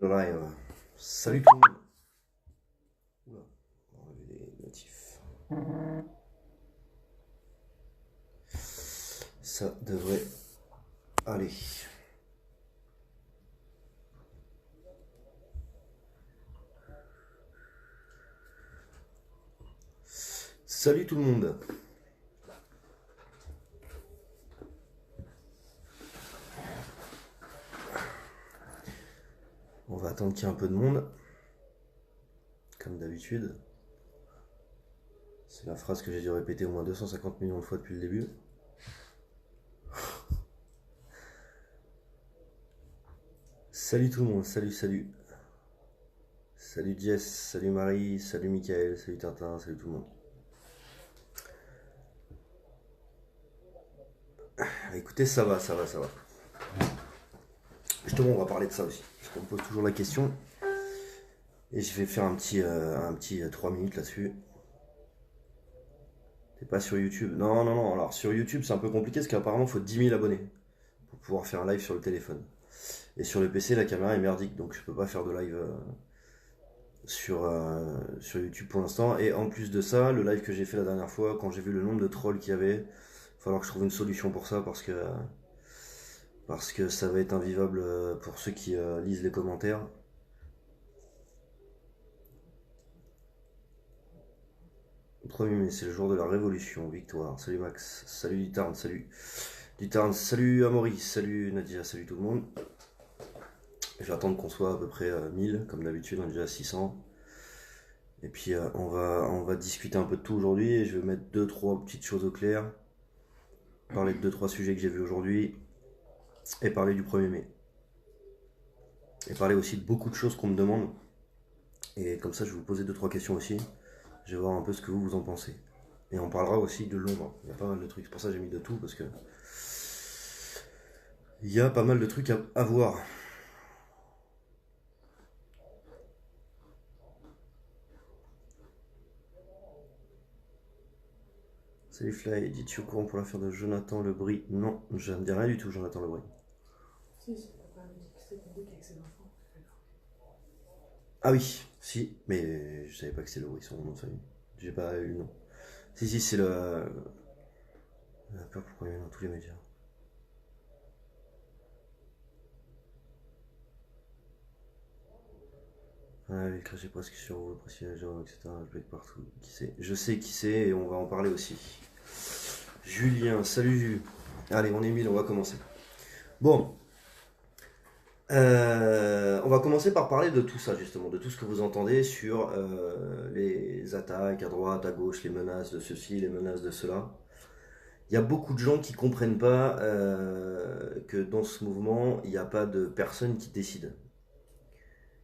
Live. Salut tout le monde. Oula, on va enlever les notifs. Ça devrait aller. Salut tout le monde. On va attendre qu'il y ait un peu de monde. Comme d'habitude. C'est la phrase que j'ai dû répéter au moins 250 millions de fois depuis le début. Salut tout le monde, salut. Salut Jess, salut Marie, salut Michael, salut Tintin, salut tout le monde. Écoutez, ça va. Justement, on va parler de ça aussi. Parce qu'on me pose toujours la question. Et je vais faire un petit 3 minutes là-dessus. T'es pas sur YouTube? Non. Alors sur YouTube, c'est un peu compliqué parce qu'apparemment, il faut 10 000 abonnés pour pouvoir faire un live sur le téléphone. Et sur le PC, la caméra est merdique. Donc je peux pas faire de live sur YouTube pour l'instant. Et en plus de ça, le live que j'ai fait la dernière fois, quand j'ai vu le nombre de trolls qu'il y avait, il va falloir que je trouve une solution pour ça parce que ça va être invivable pour ceux qui lisent les commentaires. Le 1er mai, c'est le jour de la révolution, victoire. Salut Max, salut Dutarn, salut Amaury, salut Nadia, salut tout le monde. Je vais attendre qu'on soit à peu près 1000, comme d'habitude, on est déjà à 600. Et puis on va discuter un peu de tout aujourd'hui et je vais mettre 2-3 petites choses au clair. Parler de 2-3 sujets que j'ai vus aujourd'hui et parler du 1er mai. Et parler aussi de beaucoup de choses qu'on me demande. Et comme ça, je vais vous poser 2-3 questions aussi. Je vais voir un peu ce que vous en pensez. Et on parlera aussi de Londres. Il y a pas mal de trucs. C'est pour ça que j'ai mis de tout, parce que il y a pas mal de trucs à voir. Salut Fly, dis-tu au courant pour l'affaire de Jonathan Lebris? Non, je ne dis rien du tout, Jonathan Lebris. Si, c'est pas dit que c'était public avec ses enfants. Ah oui, si, mais je savais pas que c'était Lebris, son nom de famille. J'ai pas eu le nom. Si, c'est le. La peur pour dans tous les médias. Ah, il crachait presque sur vous, précis les gens, etc. Je blague partout. Qui c'est? Je sais qui c'est et on va en parler aussi. Julien, salut Jules. Allez, on est 1000, on va commencer. Bon. On va commencer par parler de tout ça justement, de tout ce que vous entendez sur les attaques à droite, à gauche, les menaces de ceci, les menaces de cela. Il y a beaucoup de gens qui comprennent pas que dans ce mouvement, il n'y a pas de personne qui décide.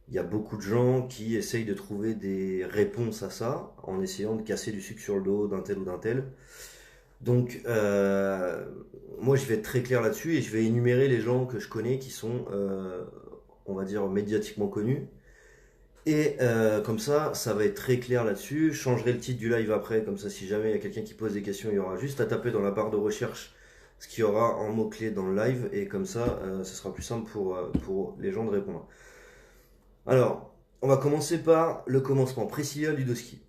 Il y a beaucoup de gens qui essayent de trouver des réponses à ça en essayant de casser du sucre sur le dos d'un tel ou d'un tel. Donc, moi, je vais être très clair là-dessus et je vais énumérer les gens que je connais qui sont, on va dire, médiatiquement connus. Et comme ça va être très clair là-dessus. Je changerai le titre du live après, comme ça, si jamais il y a quelqu'un qui pose des questions, il y aura juste à taper dans la barre de recherche ce qu'il y aura en mots-clés dans le live. Et comme ça, ce sera plus simple pour les gens de répondre. Alors, on va commencer par le commencement. Priscilla Ludowski.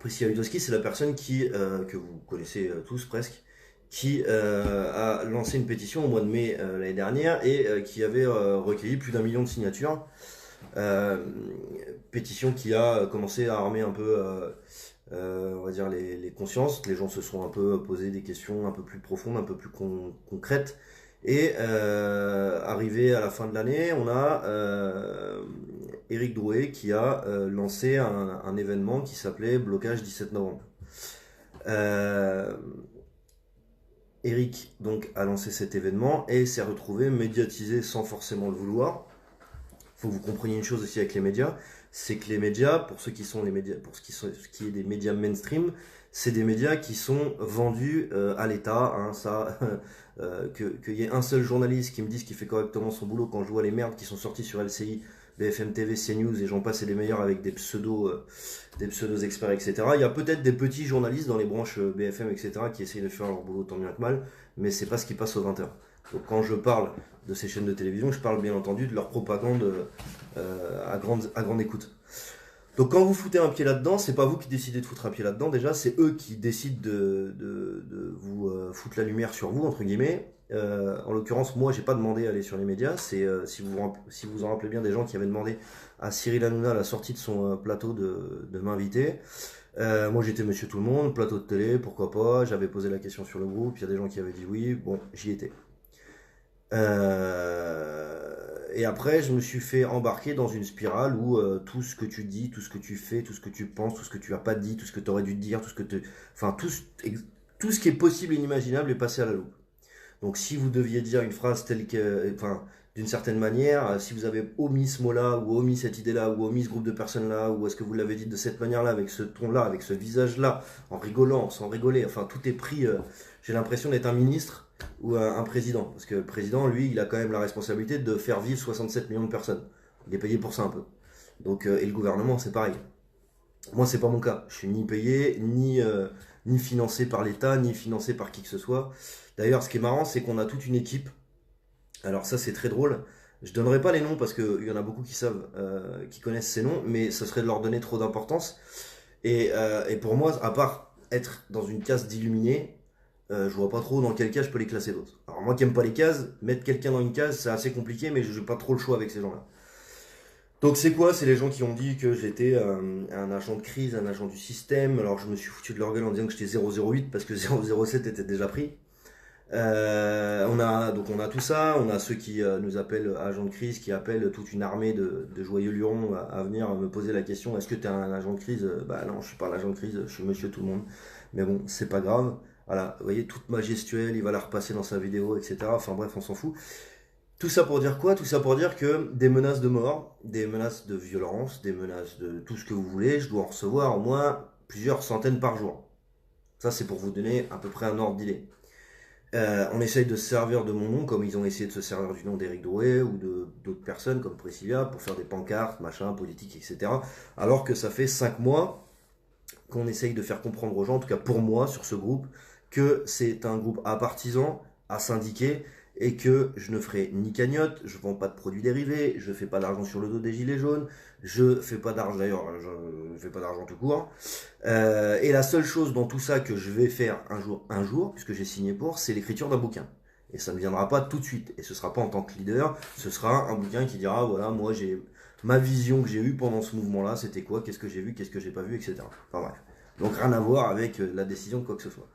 Priscilla Ludowski, c'est la personne que vous connaissez tous presque, qui a lancé une pétition au mois de mai l'année dernière et qui avait recueilli plus d'1 million de signatures. Pétition qui a commencé à armer un peu, on va dire, les consciences. Les gens se sont un peu posé des questions un peu plus profondes, un peu plus concrètes. Et arrivé à la fin de l'année, on a Éric Drouet qui a lancé un événement qui s'appelait Blocage 17 novembre. Éric donc a lancé cet événement et s'est retrouvé médiatisé sans forcément le vouloir. Il faut que vous compreniez une chose aussi avec les médias, c'est que les médias, pour ceux qui sont les médias, pour ce qui est des médias mainstream, c'est des médias qui sont vendus à l'État. Hein, ça, qu'il y ait un seul journaliste qui me dise qu'il fait correctement son boulot quand je vois les merdes qui sont sorties sur LCI, BFM TV, CNews et j'en passe et des meilleurs avec des pseudos experts, etc. Il y a peut-être des petits journalistes dans les branches BFM, etc. qui essayent de faire leur boulot tant bien que mal, mais c'est pas ce qui passe aux 20h. Donc quand je parle de ces chaînes de télévision, je parle bien entendu de leur propagande à grande écoute. Donc quand vous foutez un pied là-dedans, c'est pas vous qui décidez de foutre un pied là-dedans, déjà, c'est eux qui décident de vous foutre la lumière sur vous, entre guillemets. En l'occurrence, moi, j'ai pas demandé à aller sur les médias. C'est, si vous en rappelez bien, des gens qui avaient demandé à Cyril Hanouna à la sortie de son plateau de m'inviter. Moi, j'étais Monsieur Tout le Monde, plateau de télé, pourquoi pas. J'avais posé la question sur le groupe, il y a des gens qui avaient dit oui. Bon, j'y étais. Et après, je me suis fait embarquer dans une spirale où tout ce que tu dis, tout ce que tu fais, tout ce que tu penses, tout ce que tu as pas dit, tout ce que tu aurais dû dire, tout ce que tu... Enfin, tout ce qui est possible et inimaginable est passé à la loupe. Donc, si vous deviez dire une phrase telle que... Enfin, d'une certaine manière, si vous avez omis ce mot-là, ou omis cette idée-là, ou omis ce groupe de personnes-là, ou est-ce que vous l'avez dit de cette manière-là, avec ce ton-là, avec ce visage-là, en rigolant, sans rigoler, enfin, tout est pris... j'ai l'impression d'être un ministre ou un président. Parce que le président, lui, il a quand même la responsabilité de faire vivre 67 millions de personnes. Il est payé pour ça un peu. Donc, et le gouvernement, c'est pareil. Moi, c'est pas mon cas. Je suis ni payé, ni financé par l'État, ni financé par qui que ce soit. D'ailleurs, ce qui est marrant, c'est qu'on a toute une équipe. Alors ça, c'est très drôle. Je donnerai pas les noms parce qu'il y en a beaucoup qui savent, qui connaissent ces noms, mais ce serait de leur donner trop d'importance. Et pour moi, à part être dans une case d'illuminés, je vois pas trop dans quelle case je peux les classer d'autres. Alors moi qui aime pas les cases, mettre quelqu'un dans une case c'est assez compliqué, mais je n'ai pas trop le choix avec ces gens-là. Donc c'est quoi? C'est les gens qui ont dit que j'étais un agent de crise, un agent du système. Alors je me suis foutu de leur gueule en disant que j'étais 008 parce que 007 était déjà pris. On a tout ça, on a ceux qui nous appellent agents de crise, qui appellent toute une armée de joyeux lurons à venir me poser la question, est-ce que tu es un agent de crise? Bah non, je suis pas un agent de crise, je suis Monsieur Tout le Monde. Mais bon, c'est pas grave. Voilà, vous voyez, toute ma gestuelle, il va la repasser dans sa vidéo, etc. Enfin bref, on s'en fout. Tout ça pour dire quoi? Tout ça pour dire que des menaces de mort, des menaces de violence, des menaces de tout ce que vous voulez, je dois en recevoir au moins plusieurs centaines par jour. Ça, c'est pour vous donner à peu près un ordre d'idée. On essaye de se servir de mon nom comme ils ont essayé de se servir du nom d'Éric Drouet ou d'autres personnes comme Priscilla pour faire des pancartes, machin, politique, etc. Alors que ça fait 5 mois qu'on essaye de faire comprendre aux gens, en tout cas pour moi sur ce groupe, que c'est un groupe à partisans, à syndiqués, et que je ne ferai ni cagnotte, je ne vends pas de produits dérivés, je ne fais pas d'argent sur le dos des gilets jaunes, je fais pas d'argent d'ailleurs, je fais pas d'argent tout court. Et la seule chose dans tout ça que je vais faire un jour, puisque j'ai signé pour, c'est l'écriture d'un bouquin. Et ça ne viendra pas tout de suite. Et ce sera pas en tant que leader, ce sera un bouquin qui dira, voilà, moi j'ai ma vision que j'ai eue pendant ce mouvement-là, c'était quoi, qu'est-ce que j'ai vu, qu'est-ce que j'ai pas vu, etc. Enfin bref. Donc rien à voir avec la décision de quoi que ce soit.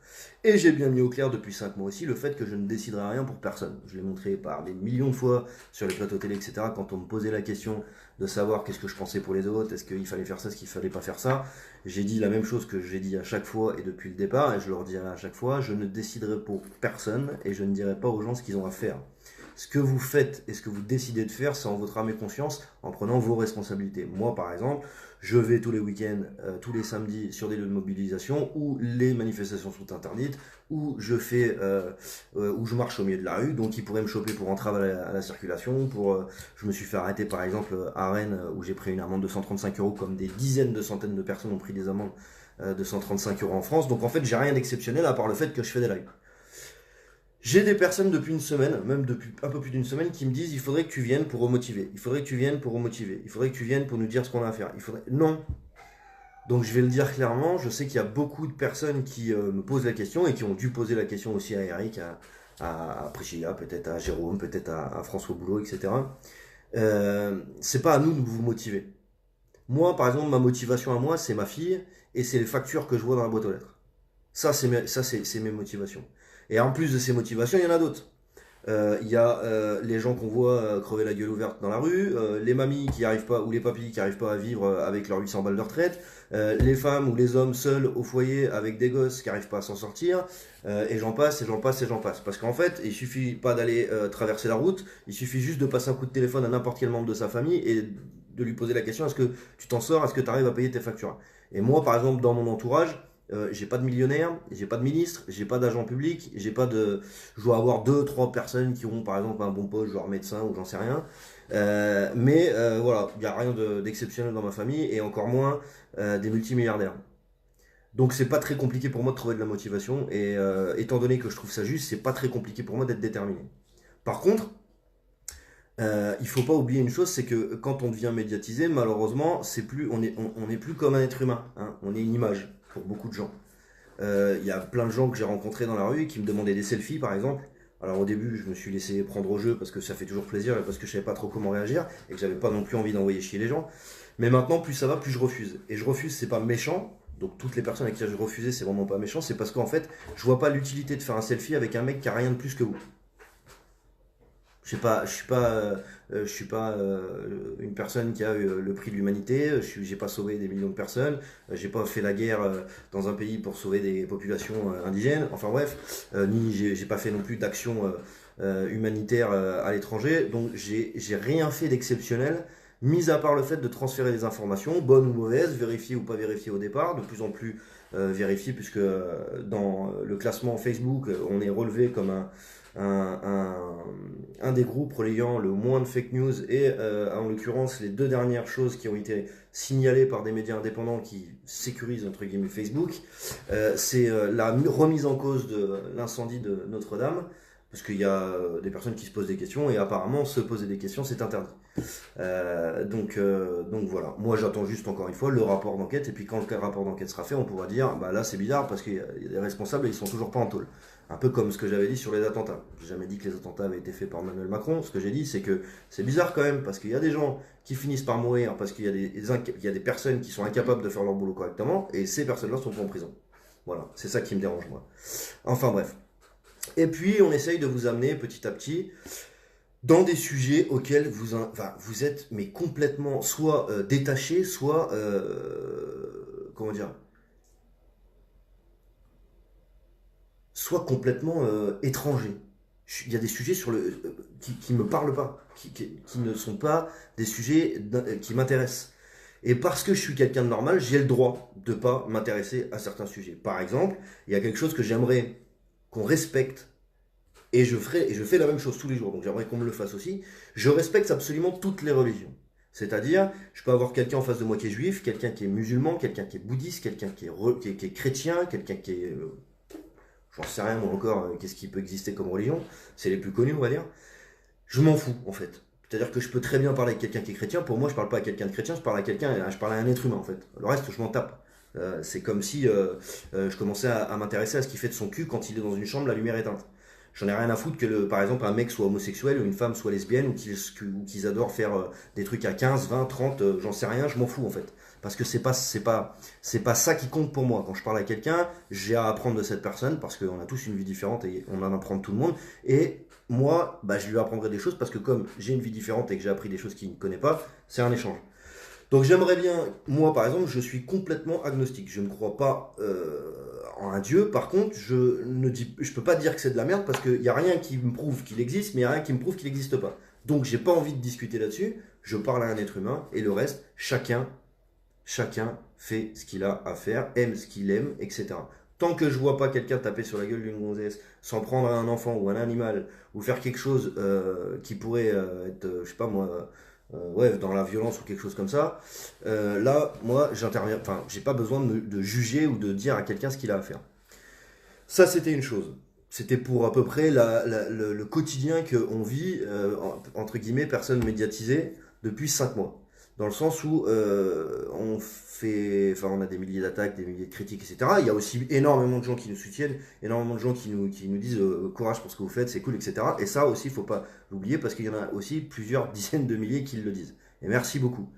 Et j'ai bien mis au clair depuis 5 mois aussi le fait que je ne déciderai rien pour personne. Je l'ai montré par des millions de fois sur les plateaux télé, etc. Quand on me posait la question de savoir qu'est-ce que je pensais pour les autres, est-ce qu'il fallait faire ça, est-ce qu'il fallait pas faire ça, j'ai dit la même chose que j'ai dit à chaque fois et depuis le départ, et je leur dirai à chaque fois, je ne déciderai pour personne et je ne dirai pas aux gens ce qu'ils ont à faire. Ce que vous faites et ce que vous décidez de faire, c'est en votre âme et conscience, en prenant vos responsabilités. Moi, par exemple, je vais tous les week-ends, tous les samedis sur des lieux de mobilisation où les manifestations sont interdites, où où je marche au milieu de la rue, donc ils pourraient me choper pour entrave à la circulation. Je me suis fait arrêter par exemple à Rennes où j'ai pris une amende de 135 euros, comme des dizaines de centaines de personnes ont pris des amendes de 135 euros en France. Donc en fait, j'ai rien d'exceptionnel à part le fait que je fais des lives. J'ai des personnes depuis une semaine, même depuis un peu plus d'une semaine, qui me disent il faudrait que tu viennes pour remotiver, il faudrait que tu viennes pour remotiver, il faudrait que tu viennes pour nous dire ce qu'on a à faire. Non. Donc je vais le dire clairement, je sais qu'il y a beaucoup de personnes qui me posent la question et qui ont dû poser la question aussi à Eric, à Priscilla, peut-être à Jérôme, peut-être à François Boulot, etc. C'est pas à nous de vous motiver. Moi, par exemple, ma motivation à moi, c'est ma fille et c'est les factures que je vois dans la boîte aux lettres. C'est mes motivations. Et en plus de ces motivations, il y en a d'autres. Il y a les gens qu'on voit crever la gueule ouverte dans la rue, les mamies qui arrivent pas, ou les papis qui arrivent pas à vivre avec leurs 800 balles de retraite, les femmes ou les hommes seuls au foyer avec des gosses qui arrivent pas à s'en sortir, et j'en passe, et j'en passe, et j'en passe. Parce qu'en fait, il suffit pas d'aller traverser la route, il suffit juste de passer un coup de téléphone à n'importe quel membre de sa famille et de lui poser la question, est-ce que tu t'en sors, est-ce que tu arrives à payer tes factures? Et moi, par exemple, dans mon entourage, j'ai pas de millionnaire, j'ai pas de ministre, j'ai pas d'agent public, j'ai pas de. Je dois avoir deux, trois personnes qui ont par exemple un bon poste, genre médecin ou j'en sais rien. Voilà, il n'y a rien d'exceptionnel dans ma famille et encore moins des multimilliardaires. Donc c'est pas très compliqué pour moi de trouver de la motivation et étant donné que je trouve ça juste, c'est pas très compliqué pour moi d'être déterminé. Par contre, il faut pas oublier une chose, c'est que quand on devient médiatisé, malheureusement, on n'est plus comme un être humain, hein. On est une image pour beaucoup de gens. Il y a plein de gens que j'ai rencontrés dans la rue qui me demandaient des selfies, par exemple. Alors au début, je me suis laissé prendre au jeu parce que ça fait toujours plaisir et parce que je savais pas trop comment réagir et que j'avais pas non plus envie d'envoyer chier les gens. Mais maintenant, plus ça va, plus je refuse. Et je refuse, c'est pas méchant. Donc toutes les personnes à qui j'ai refusé, c'est vraiment pas méchant. C'est parce qu'en fait, je vois pas l'utilité de faire un selfie avec un mec qui a rien de plus que vous. Je suis pas une personne qui a eu le prix de l'humanité. J'ai pas sauvé des millions de personnes. J'ai pas fait la guerre dans un pays pour sauver des populations indigènes. Enfin bref, ni j'ai pas fait non plus d'action humanitaire à l'étranger. Donc j'ai rien fait d'exceptionnel, mis à part le fait de transférer des informations, bonnes ou mauvaises, vérifiées ou pas vérifiées au départ, de plus en plus vérifiées, puisque dans le classement Facebook, on est relevé comme un, un, un des groupes relayant le moins de fake news et en l'occurrence les deux dernières choses qui ont été signalées par des médias indépendants qui sécurisent entre guillemets Facebook, c'est la remise en cause de l'incendie de Notre-Dame, parce qu'il y a des personnes qui se posent des questions et apparemment se poser des questions c'est interdit. Donc voilà, moi j'attends juste encore une fois le rapport d'enquête et puis quand le rapport d'enquête sera fait on pourra dire bah là c'est bizarre parce qu'il y a des responsables et ils sont toujours pas en tôle. Un peu comme ce que j'avais dit sur les attentats. J'ai jamais dit que les attentats avaient été faits par Emmanuel Macron. Ce que j'ai dit, c'est que c'est bizarre quand même, parce qu'il y a des gens qui finissent par mourir, parce qu'il y a il y a des personnes qui sont incapables de faire leur boulot correctement, et ces personnes-là sont pas en prison. Voilà, c'est ça qui me dérange, moi. Enfin bref. Et puis, on essaye de vous amener petit à petit dans des sujets auxquels vous êtes mais complètement soit détaché, soit comment dire, soit complètement étranger. Il y a des sujets qui me parlent pas, qui ne sont pas des sujets qui m'intéressent. Et parce que je suis quelqu'un de normal, j'ai le droit de pas m'intéresser à certains sujets. Par exemple, il y a quelque chose que j'aimerais qu'on respecte et je fais la même chose tous les jours. Donc j'aimerais qu'on me le fasse aussi. Je respecte absolument toutes les religions. C'est-à-dire, je peux avoir quelqu'un en face de moi qui est juif, quelqu'un qui est musulman, quelqu'un qui est bouddhiste, quelqu'un qui est chrétien, quelqu'un qui est j'en sais rien moi encore, qu'est-ce qui peut exister comme religion, c'est les plus connus on va dire, je m'en fous en fait. C'est-à-dire que je peux très bien parler avec quelqu'un qui est chrétien, pour moi je parle pas à quelqu'un de chrétien, je parle à un être humain en fait. Le reste je m'en tape. C'est comme si je commençais à m'intéresser à ce qu'il fait de son cul quand il est dans une chambre, la lumière éteinte. J'en ai rien à foutre que par exemple un mec soit homosexuel ou une femme soit lesbienne ou qu'ils adorent faire des trucs à 15, 20, 30, j'en sais rien, je m'en fous en fait. Parce que c'est pas ça qui compte pour moi. Quand je parle à quelqu'un, j'ai à apprendre de cette personne parce qu'on a tous une vie différente et on en apprend de tout le monde. Et moi, bah, je lui apprendrai des choses parce que comme j'ai une vie différente et que j'ai appris des choses qu'il ne connaît pas, c'est un échange. Donc j'aimerais bien, moi par exemple, je suis complètement agnostique. Je ne crois pas en un Dieu. Par contre, je peux pas dire que c'est de la merde parce qu'il n'y a rien qui me prouve qu'il existe, mais il n'y a rien qui me prouve qu'il n'existe pas. Donc j'ai pas envie de discuter là-dessus. Je parle à un être humain et le reste, chacun fait ce qu'il a à faire, aime ce qu'il aime, etc. Tant que je vois pas quelqu'un taper sur la gueule d'une gonzesse, s'en prendre à un enfant ou à un animal, ou faire quelque chose qui pourrait être, je sais pas moi, ouais, dans la violence ou quelque chose comme ça, là, moi, j'interviens. Enfin, j'ai pas besoin de juger ou de dire à quelqu'un ce qu'il a à faire. Ça, c'était une chose. C'était pour à peu près le quotidien qu'on vit, entre guillemets, personne médiatisée, depuis 5 mois. Dans le sens où on a des milliers d'attaques, des milliers de critiques, etc. Il y a aussi énormément de gens qui nous soutiennent, énormément de gens qui nous disent courage pour ce que vous faites, c'est cool, etc. Et ça aussi, il ne faut pas l'oublier parce qu'il y en a aussi plusieurs dizaines de milliers qui le disent. Et merci beaucoup.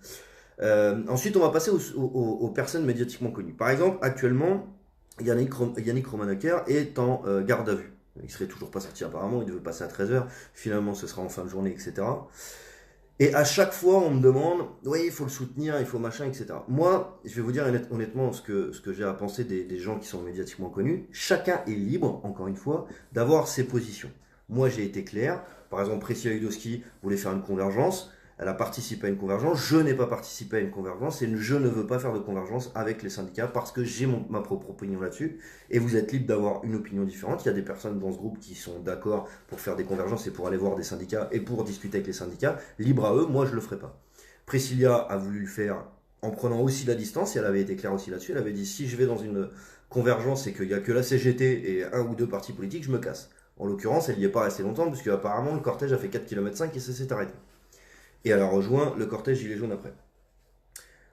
Ensuite, on va passer aux personnes médiatiquement connues. Par exemple, actuellement, Yannick Romanaker est en garde à vue. Il serait toujours pas sorti apparemment, il devait passer à 13h. Finalement, ce sera en fin de journée, etc. Et à chaque fois, on me demande, oui, il faut le soutenir, il faut machin, etc. Moi, je vais vous dire honnêtement ce que j'ai à penser des gens qui sont médiatiquement connus. Chacun est libre, encore une fois, d'avoir ses positions. Moi, j'ai été clair. Par exemple, Priscilla Hudowski voulait faire une convergence. Elle a participé à une convergence. Je n'ai pas participé à une convergence et je ne veux pas faire de convergence avec les syndicats parce que j'ai ma propre opinion là-dessus. Et vous êtes libre d'avoir une opinion différente. Il y a des personnes dans ce groupe qui sont d'accord pour faire des convergences et pour aller voir des syndicats et pour discuter avec les syndicats. Libre à eux, moi je ne le ferai pas. Priscilla a voulu le faire en prenant aussi la distance et elle avait été claire aussi là-dessus. Elle avait dit si je vais dans une convergence et qu'il n'y a que la CGT et un ou deux partis politiques, je me casse. En l'occurrence, elle n'y est pas restée longtemps, puisque apparemment le cortège a fait 4,5 km et ça s'est arrêté. Et elle a rejoint le cortège Gilets jaunes après.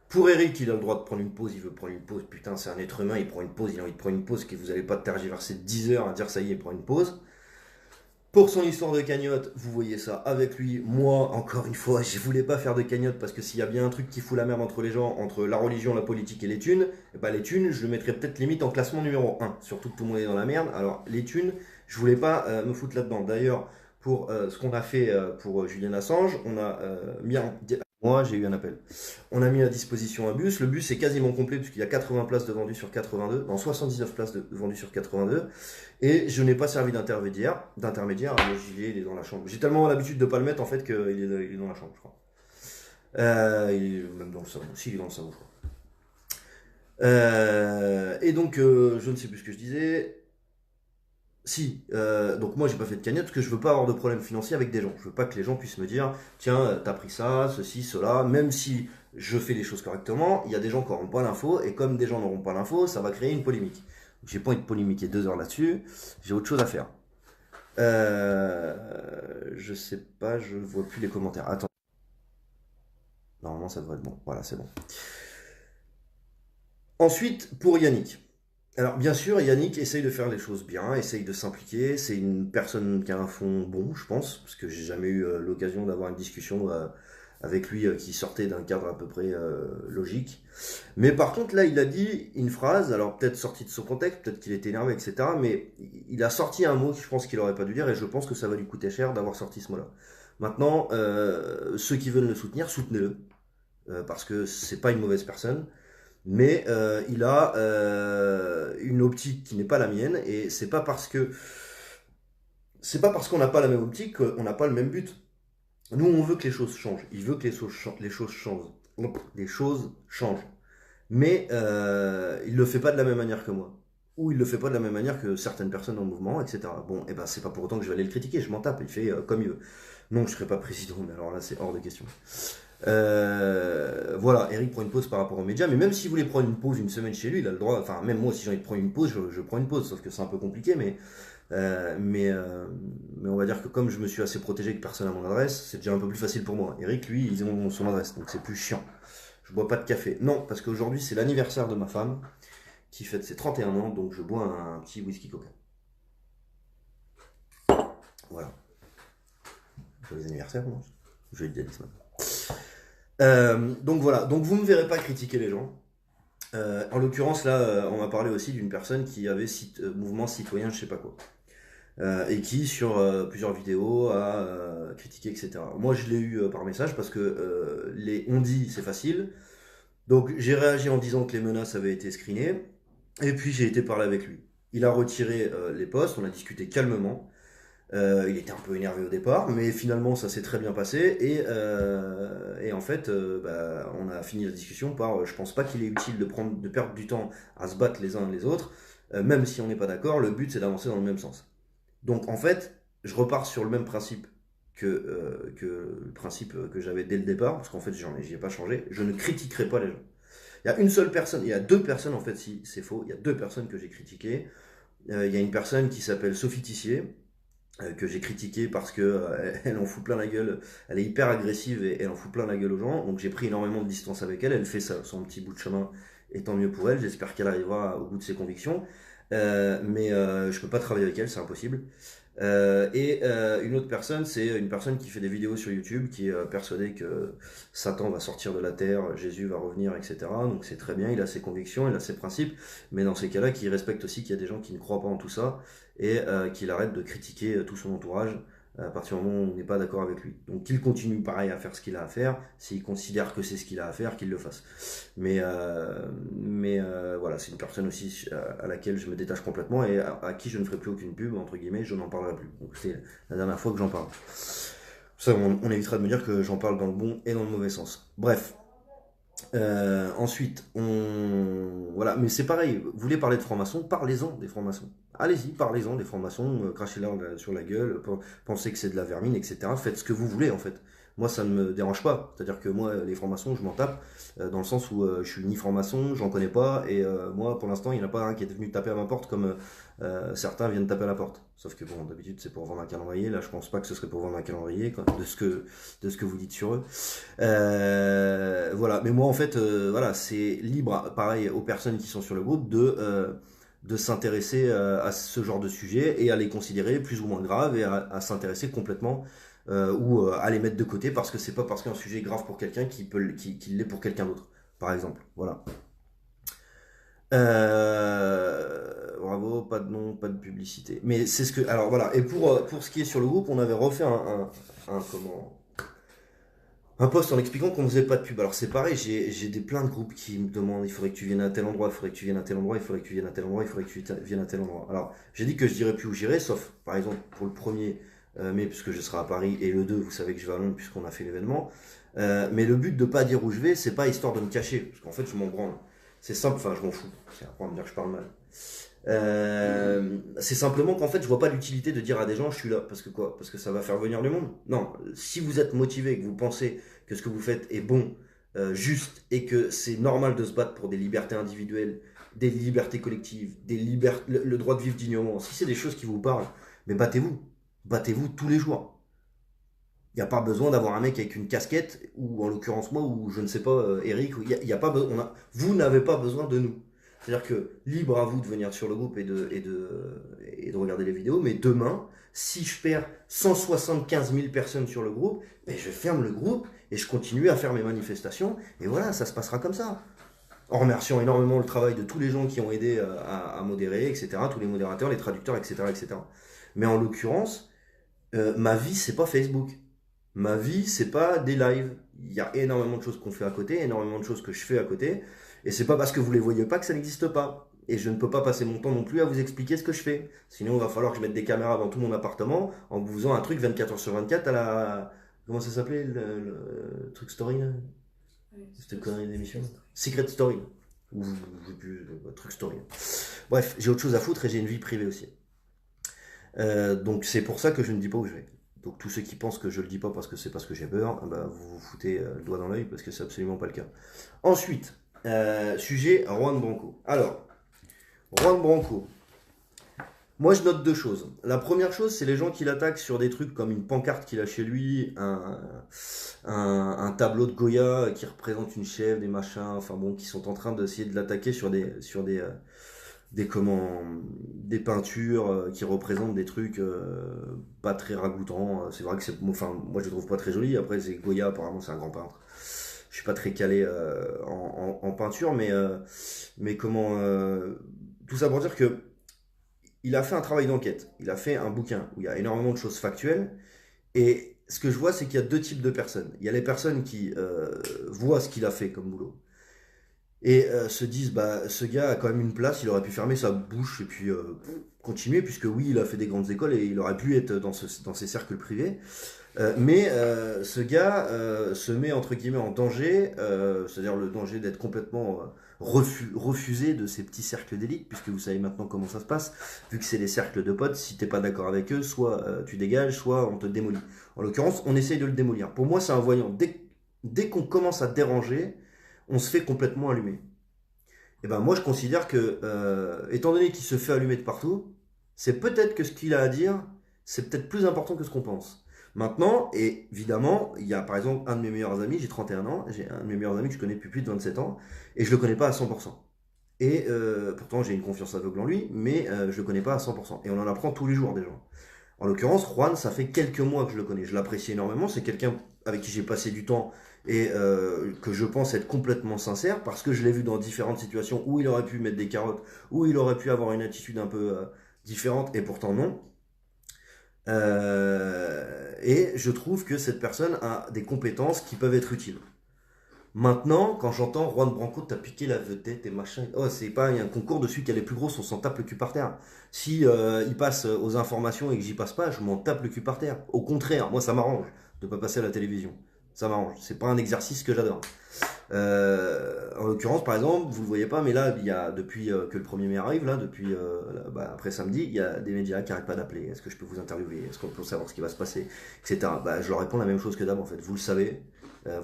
Pour Eric, il a le droit de prendre une pause, il veut prendre une pause, putain, c'est un être humain, il prend une pause, il a envie de prendre une pause, que vous n'allez pas tergiverser 10 heures à dire ça y est, il prend une pause. Pour son histoire de cagnotte, vous voyez ça avec lui. Moi, encore une fois, je voulais pas faire de cagnotte parce que s'il y a bien un truc qui fout la merde entre les gens, entre la religion, la politique et les thunes, et bah les thunes, je le mettrais peut-être limite en classement numéro 1. Surtout que tout le monde est dans la merde. Alors, les thunes, je voulais pas me foutre là-dedans. D'ailleurs, pour ce qu'on a fait pour Julian Assange, on a mis en... Moi, j'ai eu un appel. On a mis à disposition un bus. Le bus est quasiment complet puisqu'il y a 80 places de vendues sur 82, dans 79 places de vendues sur 82. Et je n'ai pas servi d'intermédiaire. Le gilet, il est dans la chambre. J'ai tellement l'habitude de ne pas le mettre en fait qu'il est dans la chambre, je crois. Il est même dans le salon. Si, il est dans le salon, je crois. Et donc, je ne sais plus ce que je disais. Si, donc moi j'ai pas fait de cagnotte parce que je veux pas avoir de problème financier avec des gens. Je veux pas que les gens puissent me dire, tiens, t'as pris ça, ceci, cela, même si je fais les choses correctement, il y a des gens qui n'auront pas l'info, et comme des gens n'auront pas l'info, ça va créer une polémique. J'ai pas envie de polémiquer 2 heures là-dessus, j'ai autre chose à faire. Je sais pas, je vois plus les commentaires. Attends. Normalement ça devrait être bon. Voilà, c'est bon. Ensuite, pour Yannick. Alors, bien sûr, Yannick essaye de faire les choses bien, essaye de s'impliquer. C'est une personne qui a un fond bon, je pense, parce que j'ai jamais eu l'occasion d'avoir une discussion avec lui qui sortait d'un cadre à peu près logique. Mais par contre, là, il a dit une phrase, alors peut-être sortie de son contexte, peut-être qu'il était énervé, etc. Mais il a sorti un mot que je pense qu'il aurait pas dû dire, et je pense que ça va lui coûter cher d'avoir sorti ce mot-là. Maintenant, ceux qui veulent le soutenir, soutenez-le, parce que c'est pas une mauvaise personne. Mais il a une optique qui n'est pas la mienne, et c'est pas parce qu'on n'a pas la même optique qu'on n'a pas le même but. Nous, on veut que les choses changent. Il veut que les choses changent. Les choses changent. Mais il le fait pas de la même manière que moi. Ou il le fait pas de la même manière que certaines personnes dans le mouvement, etc. Bon, et ben c'est pas pour autant que je vais aller le critiquer, je m'en tape, il fait comme il veut. Non, je serai pas président, mais alors là c'est hors de question. Voilà, Eric prend une pause par rapport aux médias, mais même s'il voulait prendre une pause une semaine chez lui, il a le droit. Enfin, même moi, si j'ai envie de prendre une pause, je prends une pause, sauf que c'est un peu compliqué, mais on va dire que comme je me suis assez protégé que personne à mon adresse, c'est déjà un peu plus facile pour moi. Eric, lui, ils ont son adresse, donc c'est plus chiant. Je bois pas de café. Non, parce qu'aujourd'hui, c'est l'anniversaire de ma femme, qui fête ses 31 ans, donc je bois un petit whisky coca. Voilà. Joyeux anniversaire, non? Je l'ai déjà dit ce matin. Donc voilà, donc vous ne me verrez pas critiquer les gens. En l'occurrence, là, on m'a parlé aussi d'une personne qui avait mouvement citoyen, je sais pas quoi. Et qui, sur plusieurs vidéos, a critiqué, etc. Moi, je l'ai eu par message parce que les on dit, c'est facile. Donc, j'ai réagi en disant que les menaces avaient été screenées. Et puis, j'ai été parler avec lui. Il a retiré les posts, on a discuté calmement. Il était un peu énervé au départ, mais finalement ça s'est très bien passé et en fait bah, on a fini la discussion par je pense pas qu'il est utile de perdre du temps à se battre les uns les autres, même si on n'est pas d'accord, le but c'est d'avancer dans le même sens. Donc en fait, je repars sur le même principe que le principe que j'avais dès le départ, parce qu'en fait j'y ai pas changé, je ne critiquerai pas les gens. Il y a une seule personne, il y a deux personnes en fait, si c'est faux, il y a deux personnes que j'ai critiquées. Il y a une personne qui s'appelle Sophie Tissier, que j'ai critiqué parce que elle en fout plein la gueule, elle est hyper agressive et elle en fout plein la gueule aux gens, donc j'ai pris énormément de distance avec elle, elle fait son petit bout de chemin et tant mieux pour elle, j'espère qu'elle arrivera au bout de ses convictions, mais je peux pas travailler avec elle, c'est impossible. Une autre personne, c'est une personne qui fait des vidéos sur YouTube, qui est persuadée que Satan va sortir de la terre, Jésus va revenir, etc. Donc c'est très bien, il a ses convictions, il a ses principes, mais dans ces cas-là, qui respecte aussi qu'il y a des gens qui ne croient pas en tout ça, et qu'il arrête de critiquer tout son entourage à partir du moment où on n'est pas d'accord avec lui. Donc qu'il continue pareil à faire ce qu'il a à faire, s'il considère que c'est ce qu'il a à faire, qu'il le fasse. Voilà, c'est une personne aussi à laquelle je me détache complètement et à qui je ne ferai plus aucune pub, entre guillemets, je n'en parlerai plus. Donc c'est la dernière fois que j'en parle. Ça, on évitera de me dire que j'en parle dans le bon et dans le mauvais sens. Bref. Ensuite, voilà, mais c'est pareil, vous voulez parler de francs-maçons, parlez-en des francs-maçons. Allez-y, parlez-en des francs-maçons, crachez-leur sur la gueule, pensez que c'est de la vermine, etc. Faites ce que vous voulez en fait. moi ça ne me dérange pas. C'est-à-dire que moi, les francs-maçons, je m'en tape, dans le sens où je suis ni franc-maçon, j'en connais pas, et moi, pour l'instant, il n'y en a pas un qui est venu taper à ma porte comme certains viennent taper à la porte. Sauf que bon, d'habitude, c'est pour vendre un calendrier. Là, je pense pas que ce serait pour vendre un calendrier, quoi, de ce que vous dites sur eux. Voilà. Mais moi, en fait, voilà, c'est libre, pareil, aux personnes qui sont sur le groupe de s'intéresser à ce genre de sujet et à les considérer plus ou moins graves et à s'intéresser complètement ou à les mettre de côté parce que c'est pas parce qu'un sujet est grave pour quelqu'un qu'il l'est pour quelqu'un d'autre, par exemple. Voilà. Bravo, pas de nom, pas de publicité. Mais c'est ce que. Alors voilà, et pour ce qui est sur le groupe, on avait refait un post en expliquant qu'on faisait pas de pub. Alors c'est pareil, j'ai plein de groupes qui me demandent il faudrait que tu viennes à tel endroit, il faudrait que tu viennes à tel endroit, il faudrait que tu viennes à tel endroit, il faudrait que tu viennes à tel endroit. Alors j'ai dit que je dirais plus où j'irai, sauf par exemple pour le premier mai, puisque je serai à Paris, et le 2, vous savez que je vais à Londres puisqu'on a fait l'événement. Mais le but de pas dire où je vais, c'est pas histoire de me cacher, parce qu'en fait je m'en branle. C'est simple, enfin je m'en fous, c'est après on va me dire que je parle mal. C'est simplement qu'en fait je vois pas l'utilité de dire à des gens je suis là parce que quoi, parce que ça va faire venir le monde. Non, si vous êtes motivé, que vous pensez que ce que vous faites est bon, juste et que c'est normal de se battre pour des libertés individuelles, des libertés collectives, le droit de vivre dignement, si c'est des choses qui vous parlent, mais battez-vous tous les jours. Il n'y a pas besoin d'avoir un mec avec une casquette, ou en l'occurrence moi, ou je ne sais pas, Eric, y a pas vous n'avez pas besoin de nous. C'est-à-dire que libre à vous de venir sur le groupe et de regarder les vidéos, mais demain, si je perds 175 000 personnes sur le groupe, ben je ferme le groupe et je continue à faire mes manifestations, et voilà, ça se passera comme ça. En remerciant énormément le travail de tous les gens qui ont aidé à modérer, etc., tous les modérateurs, les traducteurs, etc., etc. Mais en l'occurrence, ma vie, c'est pas Facebook. Ma vie, c'est pas des lives. Il y a énormément de choses qu'on fait à côté, énormément de choses que je fais à côté. Et c'est pas parce que vous les voyez pas que ça n'existe pas. Et je ne peux pas passer mon temps non plus à vous expliquer ce que je fais. Sinon, il va falloir que je mette des caméras dans tout mon appartement en vous faisant un truc 24 heures sur 24 à la. Comment ça s'appelait le truc story là? C'était connerie d'émission? Secret Story. Ou je sais plus, truc story. Bref, j'ai autre chose à foutre et j'ai une vie privée aussi. Donc c'est pour ça que je ne dis pas où je vais. Donc tous ceux qui pensent que je le dis pas parce que c'est parce que j'ai peur, bah, vous vous foutez le doigt dans l'œil parce que c'est absolument pas le cas. Ensuite, sujet Juan Branco. Alors, Juan Branco. Moi je note deux choses. La première chose, c'est les gens qui l'attaquent sur des trucs comme une pancarte qu'il a chez lui, un tableau de Goya qui représente une chèvre, des machins, enfin bon, qui sont en train d'essayer de l'attaquer sur des peintures qui représentent des trucs pas très ragoûtants. C'est vrai que enfin, moi je le trouve pas très joli. Après, c'est Goya, apparemment, c'est un grand peintre. Je suis pas très calé en peinture, mais comment. Tout ça pour dire que il a fait un travail d'enquête. Il a fait un bouquin où il y a énormément de choses factuelles. Et ce que je vois, c'est qu'il y a deux types de personnes. Il y a les personnes qui voient ce qu'il a fait comme boulot et se disent bah ce gars a quand même une place, il aurait pu fermer sa bouche et puis continuer puisque oui il a fait des grandes écoles et il aurait pu être dans ces cercles privés. Mais ce gars se met entre guillemets en danger, c'est-à-dire le danger d'être complètement refusé de ces petits cercles d'élite, puisque vous savez maintenant comment ça se passe, vu que c'est des cercles de potes, si t'es pas d'accord avec eux, soit tu dégages, soit on te démolit. En l'occurrence, on essaye de le démolir. Pour moi, c'est un voyant. Dès qu'on commence à déranger, on se fait complètement allumer. Et ben moi, je considère que, étant donné qu'il se fait allumer de partout, c'est peut-être que ce qu'il a à dire, c'est peut-être plus important que ce qu'on pense. Maintenant, et évidemment, il y a par exemple un de mes meilleurs amis, j'ai 31 ans, j'ai un de mes meilleurs amis que je connais depuis plus de 27 ans, et je le connais pas à 100%. Et pourtant, j'ai une confiance aveugle en lui, mais je le connais pas à 100%. Et on en apprend tous les jours des gens. En l'occurrence, Juan, ça fait quelques mois que je le connais. Je l'apprécie énormément. C'est quelqu'un avec qui j'ai passé du temps et que je pense être complètement sincère parce que je l'ai vu dans différentes situations où il aurait pu mettre des carottes, où il aurait pu avoir une attitude un peu différente et pourtant non. Et je trouve que cette personne a des compétences qui peuvent être utiles. Maintenant, quand j'entends Juan Branco t'a piqué la vedette et machin, oh, c'est pas un concours de celui qui a les plus grosses, on s'en tape le cul par terre. Si il passe aux informations et que j'y passe pas, je m'en tape le cul par terre. Au contraire, moi ça m'arrange de pas passer à la télévision. Ça m'arrange. C'est pas un exercice que j'adore. En l'occurrence, par exemple, vous le voyez pas, mais là, il y a depuis que le 1er mai arrive, là, depuis après samedi, il y a des médias qui n'arrêtent pas d'appeler. Est-ce que je peux vous interviewer? Est-ce qu'on peut savoir ce qui va se passer, etc. Bah, je leur réponds la même chose que d'hab, en fait. Vous le savez.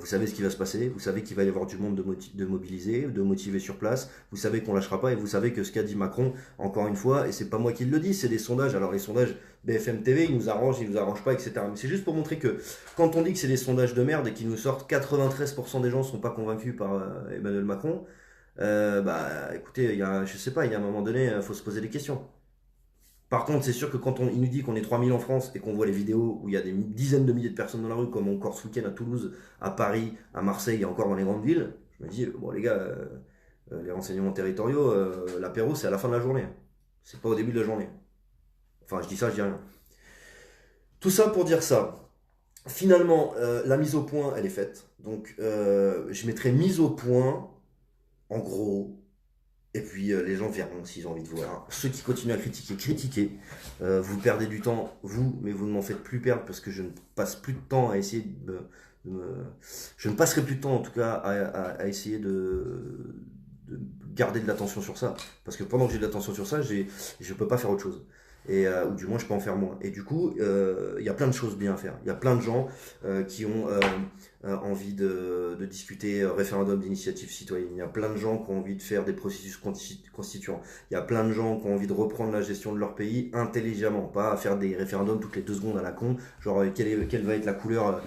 Vous savez ce qui va se passer, vous savez qu'il va y avoir du monde de mobiliser, de motiver sur place, vous savez qu'on lâchera pas et vous savez que ce qu'a dit Macron, encore une fois, et c'est pas moi qui le dis, c'est des sondages. Alors les sondages BFM TV, ils nous arrangent pas, etc. Mais c'est juste pour montrer que quand on dit que c'est des sondages de merde et qu'ils nous sortent 93% des gens sont pas convaincus par Emmanuel Macron, bah écoutez, je sais pas, il y a un moment donné, il faut se poser des questions. Par contre, c'est sûr que quand il nous dit qu'on est 3000 en France et qu'on voit les vidéos où il y a des dizaines de milliers de personnes dans la rue, comme encore ce week-end à Toulouse, à Paris, à Marseille et encore dans les grandes villes, je me dis, bon les gars, les renseignements territoriaux, l'apéro c'est à la fin de la journée. C'est pas au début de la journée. Enfin, je dis ça, je dis rien. Tout ça pour dire ça. Finalement, la mise au point, elle est faite. Donc, je mettrai mise au point, en gros, et puis les gens verront s'ils ont envie de voir. Ceux qui continuent à critiquer, critiquez. Vous perdez du temps, vous, mais vous ne m'en faites plus perdre parce que je ne passe plus de temps à essayer je ne passerai plus de temps en tout cas à essayer de garder de l'attention sur ça. Parce que pendant que j'ai de l'attention sur ça, je ne peux pas faire autre chose. Ou du moins je peux en faire moins. Et du coup, il y a plein de choses bien à faire. Il y a plein de gens qui ont envie de discuter référendum d'initiative citoyenne. Il y a plein de gens qui ont envie de faire des processus constituants. Il y a plein de gens qui ont envie de reprendre la gestion de leur pays intelligemment, pas à faire des référendums toutes les 2 secondes à la con, genre quelle va être la couleur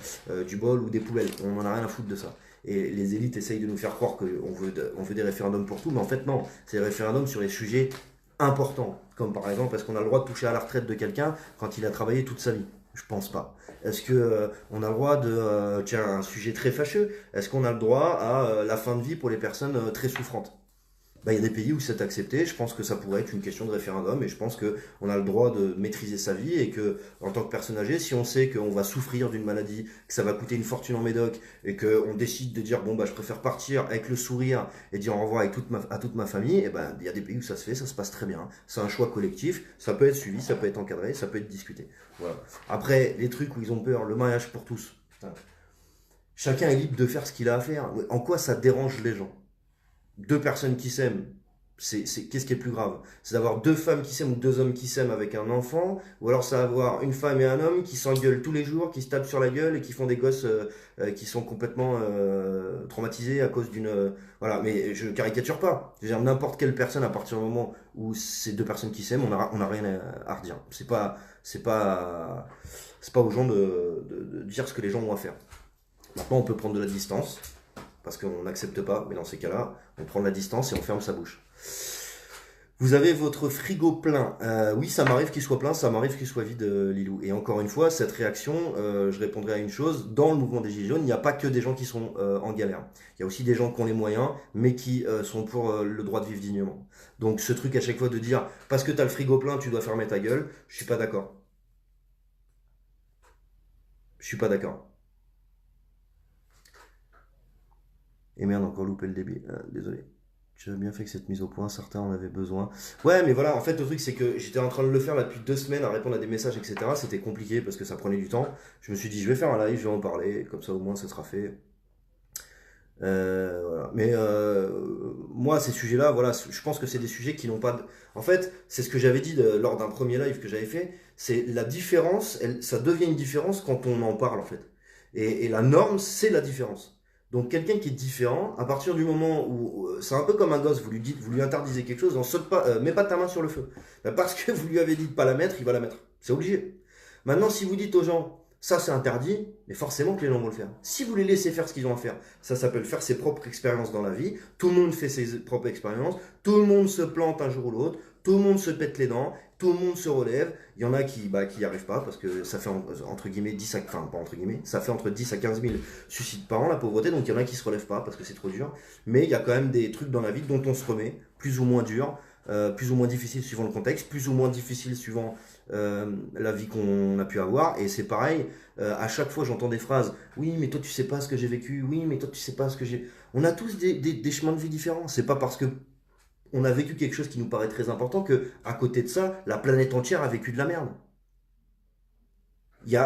du bol ou des poubelles. On n'en a rien à foutre de ça. Et les élites essayent de nous faire croire on veut des référendums pour tout, mais en fait non, c'est des référendums sur les sujets importants, comme par exemple est-ce qu'on a le droit de toucher à la retraite de quelqu'un quand il a travaillé toute sa vie? Je pense pas. Est-ce que on a le droit de tiens, un sujet très fâcheux, est-ce qu'on a le droit à la fin de vie pour les personnes très souffrantes? Bah, il y a des pays où c'est accepté. Je pense que ça pourrait être une question de référendum et je pense qu'on a le droit de maîtriser sa vie et que, en tant que personne âgée, si on sait qu'on va souffrir d'une maladie, que ça va coûter une fortune en médoc et qu'on décide de dire bon bah je préfère partir avec le sourire et dire au revoir avec à toute ma famille, et ben il y a des pays où ça se fait, ça se passe très bien. C'est un choix collectif, ça peut être suivi, ça peut être encadré, ça peut être discuté. Voilà. Après, les trucs où ils ont peur, le mariage pour tous. Putain. Chacun est libre de faire ce qu'il a à faire. En quoi ça dérange les gens? Deux personnes qui s'aiment, qu'est-ce qui est plus grave? C'est d'avoir deux femmes qui s'aiment ou deux hommes qui s'aiment avec un enfant, ou alors c'est d'avoir une femme et un homme qui s'engueulent tous les jours, qui se tapent sur la gueule et qui font des gosses qui sont complètement traumatisés à cause d'une... voilà, mais je caricature pas. Je veux dire, n'importe quelle personne, à partir du moment où c'est deux personnes qui s'aiment, on a rien à redire. C'est pas, c'est pas aux gens de dire ce que les gens ont à faire. Maintenant, on peut prendre de la distance parce qu'on n'accepte pas, mais dans ces cas-là, on prend de la distance et on ferme sa bouche. Vous avez votre frigo plein. Oui, ça m'arrive qu'il soit plein, ça m'arrive qu'il soit vide, Lilou. Et encore une fois, cette réaction, je répondrai à une chose. Dans le mouvement des Gilets jaunes, il n'y a pas que des gens qui sont en galère. Il y a aussi des gens qui ont les moyens, mais qui sont pour le droit de vivre dignement. Donc ce truc à chaque fois de dire, parce que tu as le frigo plein, tu dois fermer ta gueule, je suis pas d'accord. Je suis pas d'accord. Et merde, encore loupé le débit. Désolé. J'avais bien fait que cette mise au point, certains en avaient besoin. Ouais, mais voilà, en fait, le truc, c'est que j'étais en train de le faire là depuis 2 semaines à répondre à des messages, etc. C'était compliqué parce que ça prenait du temps. Je me suis dit, je vais faire un live, je vais en parler, comme ça au moins ça sera fait. Voilà. Mais moi, ces sujets-là, voilà, je pense que c'est des sujets qui n'ont pas de... En fait, c'est ce que j'avais dit lors d'un premier live que j'avais fait, c'est la différence, ça devient une différence quand on en parle, en fait. Et la norme, c'est la différence. Donc quelqu'un qui est différent, à partir du moment où c'est un peu comme un gosse, vous lui dites, vous lui interdisez quelque chose, on saute pas, mets pas ta main sur le feu. Parce que vous lui avez dit de pas la mettre, il va la mettre. C'est obligé. Maintenant, si vous dites aux gens, ça c'est interdit, mais forcément que les gens vont le faire. Si vous les laissez faire ce qu'ils ont à faire, ça s'appelle faire ses propres expériences dans la vie. Tout le monde fait ses propres expériences, tout le monde se plante un jour ou l'autre, tout le monde se pète les dents, tout le monde se relève. Il y en a qui y arrivent pas parce que ça fait entre guillemets 10 à, enfin pas entre guillemets, ça fait entre 10 à 15 000 suicides par an la pauvreté, donc il y en a qui se relèvent pas parce que c'est trop dur. Mais il y a quand même des trucs dans la vie dont on se remet, plus ou moins dur, plus ou moins difficile suivant le contexte, plus ou moins difficile suivant la vie qu'on a pu avoir. Et c'est pareil, à chaque fois j'entends des phrases, oui mais toi tu sais pas ce que j'ai vécu, oui mais toi tu sais pas ce que j'ai... On a tous des chemins de vie différents, c'est pas parce que on a vécu quelque chose qui nous paraît très important que à côté de ça, la planète entière a vécu de la merde.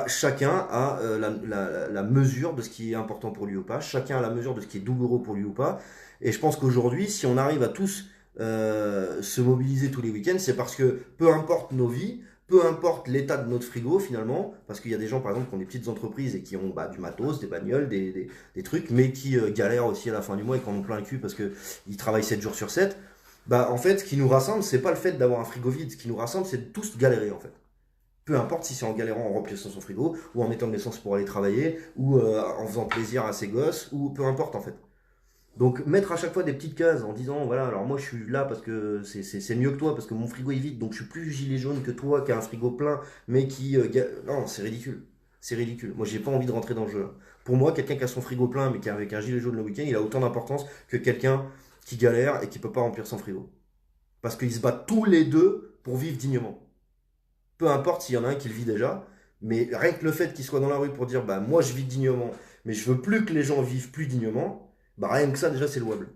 Chacun a la mesure de ce qui est important pour lui ou pas, chacun a la mesure de ce qui est douloureux pour lui ou pas. Et je pense qu'aujourd'hui, si on arrive à tous se mobiliser tous les week-ends, c'est parce que peu importe nos vies, peu importe l'état de notre frigo finalement, parce qu'il y a des gens par exemple qui ont des petites entreprises et qui ont du matos, des bagnoles, des trucs, mais qui galèrent aussi à la fin du mois et qui en ont plein le cul parce qu'ils travaillent 7 jours sur 7. Bah en fait, ce qui nous rassemble, c'est pas le fait d'avoir un frigo vide, ce qui nous rassemble, c'est de tous galérer en fait. Peu importe si c'est en galérant en remplissant son frigo, ou en mettant de l'essence pour aller travailler, ou en faisant plaisir à ses gosses, ou peu importe en fait. Donc mettre à chaque fois des petites cases en disant voilà alors moi je suis là parce que c'est mieux que toi parce que mon frigo est vide donc je suis plus gilet jaune que toi qui a un frigo plein mais qui non c'est ridicule, c'est ridicule. Moi j'ai pas envie de rentrer dans le jeu là. Pour moi quelqu'un qui a son frigo plein mais qui est avec un gilet jaune le week-end il a autant d'importance que quelqu'un qui galère et qui peut pas remplir son frigo parce qu'ils se battent tous les deux pour vivre dignement. Peu importe s'il y en a un qui le vit déjà, mais rien que le fait qu'il soit dans la rue pour dire bah moi je vis dignement, mais je veux plus que les gens vivent plus dignement, bah rien que ça déjà c'est louable.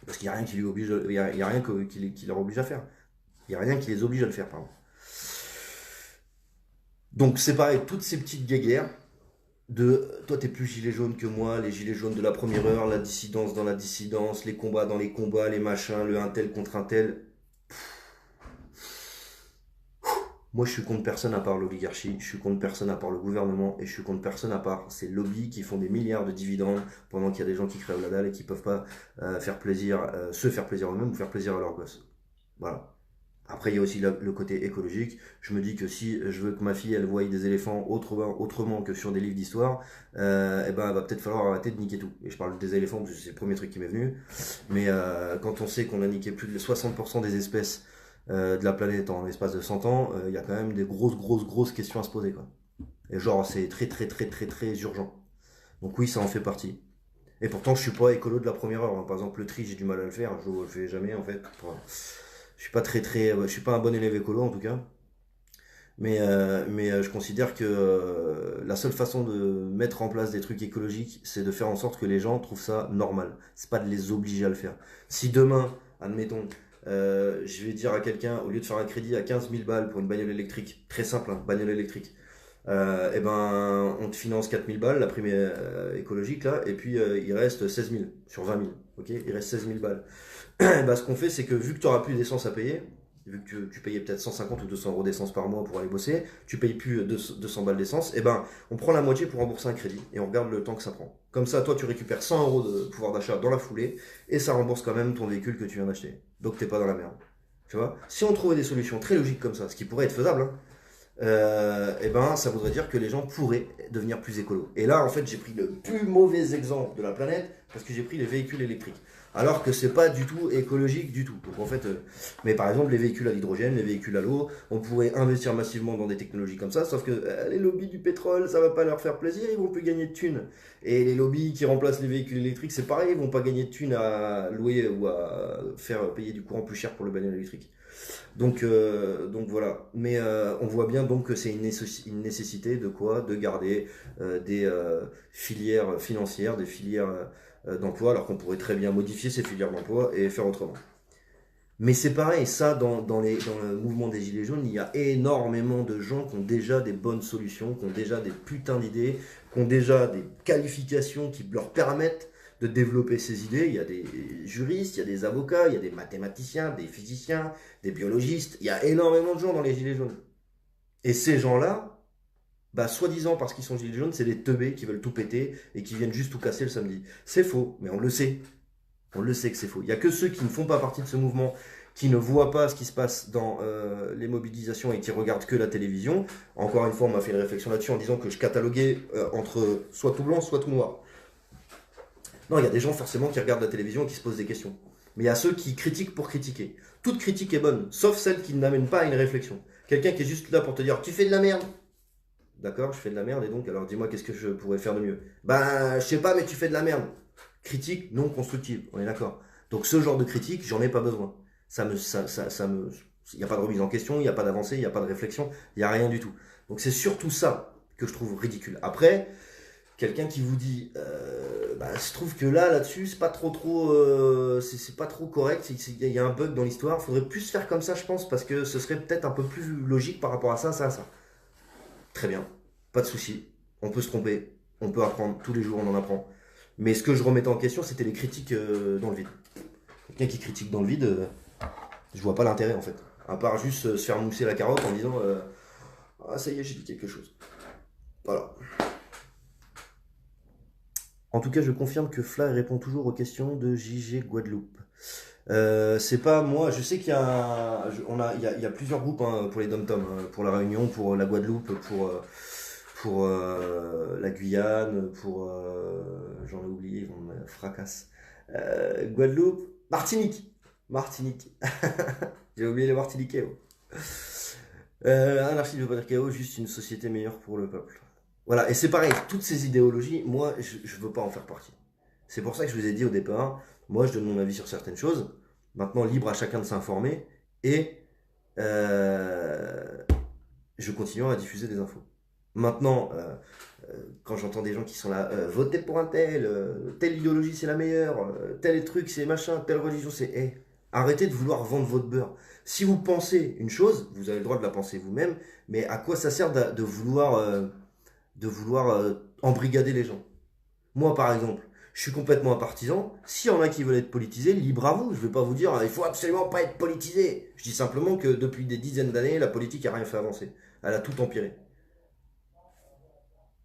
Parce qu'il n'y a rien qui lui oblige, il y a rien qui leur oblige à faire. Il n'y a rien qui les oblige à le faire, pardon. Donc c'est pareil, toutes ces petites guéguerres de toi t'es plus gilet jaune que moi, les gilets jaunes de la première heure, la dissidence dans la dissidence, les combats dans les combats, les machins, le un tel contre un tel. Moi, je suis contre personne à part l'oligarchie, je suis contre personne à part le gouvernement, et je suis contre personne à part ces lobbies qui font des milliards de dividendes pendant qu'il y a des gens qui crèvent la dalle et qui peuvent pas faire plaisir, se faire plaisir eux-mêmes ou faire plaisir à leurs gosses. Voilà. Après, il y a aussi le côté écologique. Je me dis que si je veux que ma fille elle voie des éléphants autrement que sur des livres d'histoire, eh ben, il va peut-être falloir arrêter de niquer tout. Et je parle des éléphants parce que c'est le premier truc qui m'est venu. Mais quand on sait qu'on a niqué plus de 60% des espèces de la planète en l'espace de 100 ans, il y a quand même des grosses questions à se poser, quoi. Et genre, c'est très urgent. Donc oui, ça en fait partie. Et pourtant, je suis pas écolo de la première heure, hein. Par exemple, le tri, j'ai du mal à le faire. Je le fais jamais, en fait. Enfin, je suis pas je suis pas un bon élève écolo, en tout cas. Mais je considère que la seule façon de mettre en place des trucs écologiques, c'est de faire en sorte que les gens trouvent ça normal. C'est pas de les obliger à le faire. Si demain, admettons, je vais dire à quelqu'un, au lieu de faire un crédit à 15 000 balles pour une bagnole électrique, très simple, hein, bagnole électrique, eh ben, on te finance 4 000 balles, la prime écologique, là, et puis il reste 16 000 sur 20 000. Ok, il reste 16 000 balles. Bah, ce qu'on fait, c'est que vu que tu n'auras plus d'essence à payer, vu que tu payais peut-être 150 ou 200 euros d'essence par mois pour aller bosser, tu payes plus 200 balles d'essence, et ben on prend la moitié pour rembourser un crédit et on regarde le temps que ça prend. Comme ça, toi tu récupères 100 euros de pouvoir d'achat dans la foulée et ça rembourse quand même ton véhicule que tu viens d'acheter. Donc t'es pas dans la merde. Tu vois. Si on trouvait des solutions très logiques comme ça, ce qui pourrait être faisable, hein, et ben ça voudrait dire que les gens pourraient devenir plus écolos. Et là, en fait, j'ai pris le plus mauvais exemple de la planète parce que j'ai pris les véhicules électriques. Alors que c'est pas du tout écologique du tout. Donc en fait, mais par exemple les véhicules à l'hydrogène, les véhicules à l'eau, on pourrait investir massivement dans des technologies comme ça, sauf que les lobbies du pétrole, ça va pas leur faire plaisir, ils vont plus gagner de thunes. Et les lobbies qui remplacent les véhicules électriques, c'est pareil, ils vont pas gagner de thunes à louer ou à faire payer du courant plus cher pour le bagnole électrique. Donc voilà. Mais on voit bien donc que c'est une nécessité de quoi? De garder des filières financières, des filières d'emploi, alors qu'on pourrait très bien modifier ces filières d'emploi et faire autrement. Mais c'est pareil, ça, dans le mouvement des Gilets jaunes, il y a énormément de gens qui ont déjà des bonnes solutions, qui ont déjà des putains d'idées, qui ont déjà des qualifications qui leur permettent de développer ces idées. Il y a des juristes, il y a des avocats, il y a des mathématiciens, des physiciens, des biologistes. Il y a énormément de gens dans les Gilets jaunes. Et ces gens-là, bah, soi-disant parce qu'ils sont Gilets jaunes, c'est des teubés qui veulent tout péter et qui viennent juste tout casser le samedi. C'est faux, mais on le sait. On le sait que c'est faux. Il n'y a que ceux qui ne font pas partie de ce mouvement, qui ne voient pas ce qui se passe dans les mobilisations et qui regardent que la télévision. Encore une fois, on m'a fait une réflexion là-dessus en disant que je cataloguais entre soit tout blanc, soit tout noir. Non, il y a des gens forcément qui regardent la télévision et qui se posent des questions. Mais il y a ceux qui critiquent pour critiquer. Toute critique est bonne, sauf celle qui n'amène pas à une réflexion. Quelqu'un qui est juste là pour te dire tu fais de la merde. D'accord, je fais de la merde et donc alors dis-moi qu'est-ce que je pourrais faire de mieux. Ben je sais pas mais tu fais de la merde. Critique non constructive, on est d'accord. Donc ce genre de critique, j'en ai pas besoin. Il n'y a pas de remise en question, il n'y a pas d'avancée, il n'y a pas de réflexion, il n'y a rien du tout. Donc c'est surtout ça que je trouve ridicule. Après, quelqu'un qui vous dit, bah, je trouve que là-dessus, c'est pas c'est pas trop correct, il y a un bug dans l'histoire, il faudrait plus faire comme ça, je pense, parce que ce serait peut-être un peu plus logique par rapport à ça, ça, ça. Très bien. pas de souci. On peut se tromper, on peut apprendre, tous les jours on en apprend. Mais ce que je remettais en question, c'était les critiques dans le vide. Quelqu'un qui critique dans le vide, je vois pas l'intérêt en fait. À part juste se faire mousser la carotte en disant ah ça y est, j'ai dit quelque chose. Voilà. En tout cas, je confirme que Fly répond toujours aux questions de JG Guadeloupe. C'est pas moi, je sais qu'il y a, il y a plusieurs groupes hein, pour les dom-tom, hein, pour la Réunion, pour la Guadeloupe, pour la Guyane, pour j'en ai oublié, on me fracasse. Guadeloupe, Martinique. J'ai oublié les Martiniquais. Oh. Anarchie ne veut pas dire chaos, juste une société meilleure pour le peuple. Voilà, et c'est pareil, toutes ces idéologies, moi, je veux pas en faire partie. C'est pour ça que je vous ai dit au départ, moi, je donne mon avis sur certaines choses. Maintenant, libre à chacun de s'informer et euh, je continue à diffuser des infos. Maintenant, quand j'entends des gens qui sont là, votez pour un tel, telle idéologie c'est la meilleure, tel truc c'est machin, telle religion c'est. Hey, arrêtez de vouloir vendre votre beurre. Si vous pensez une chose, vous avez le droit de la penser vous-même, mais à quoi ça sert de vouloir embrigader les gens? Moi, par exemple, je suis complètement un partisan. S'il y en a qui veulent être politisés, libre à vous. Je ne vais pas vous dire, il faut absolument pas être politisé. Je dis simplement que depuis des dizaines d'années, la politique n'a rien fait avancer. Elle a tout empiré.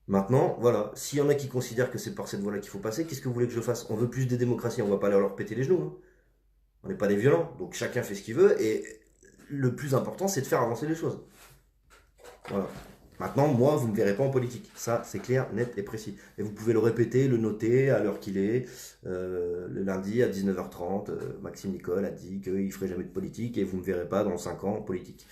Maintenant, voilà, s'il y en a qui considèrent que c'est par cette voie-là qu'il faut passer, qu'est-ce que vous voulez que je fasse? On veut plus de démocratie, on va pas aller leur péter les genoux. Hein. On n'est pas des violents, donc chacun fait ce qu'il veut, et le plus important, c'est de faire avancer les choses. Voilà. Maintenant, moi, vous ne me verrez pas en politique. Ça, c'est clair, net et précis. Et vous pouvez le répéter, le noter à l'heure qu'il est. Le lundi à 19h30, Maxime Nicole a dit qu'il ne ferait jamais de politique et vous ne me verrez pas dans 5 ans en politique.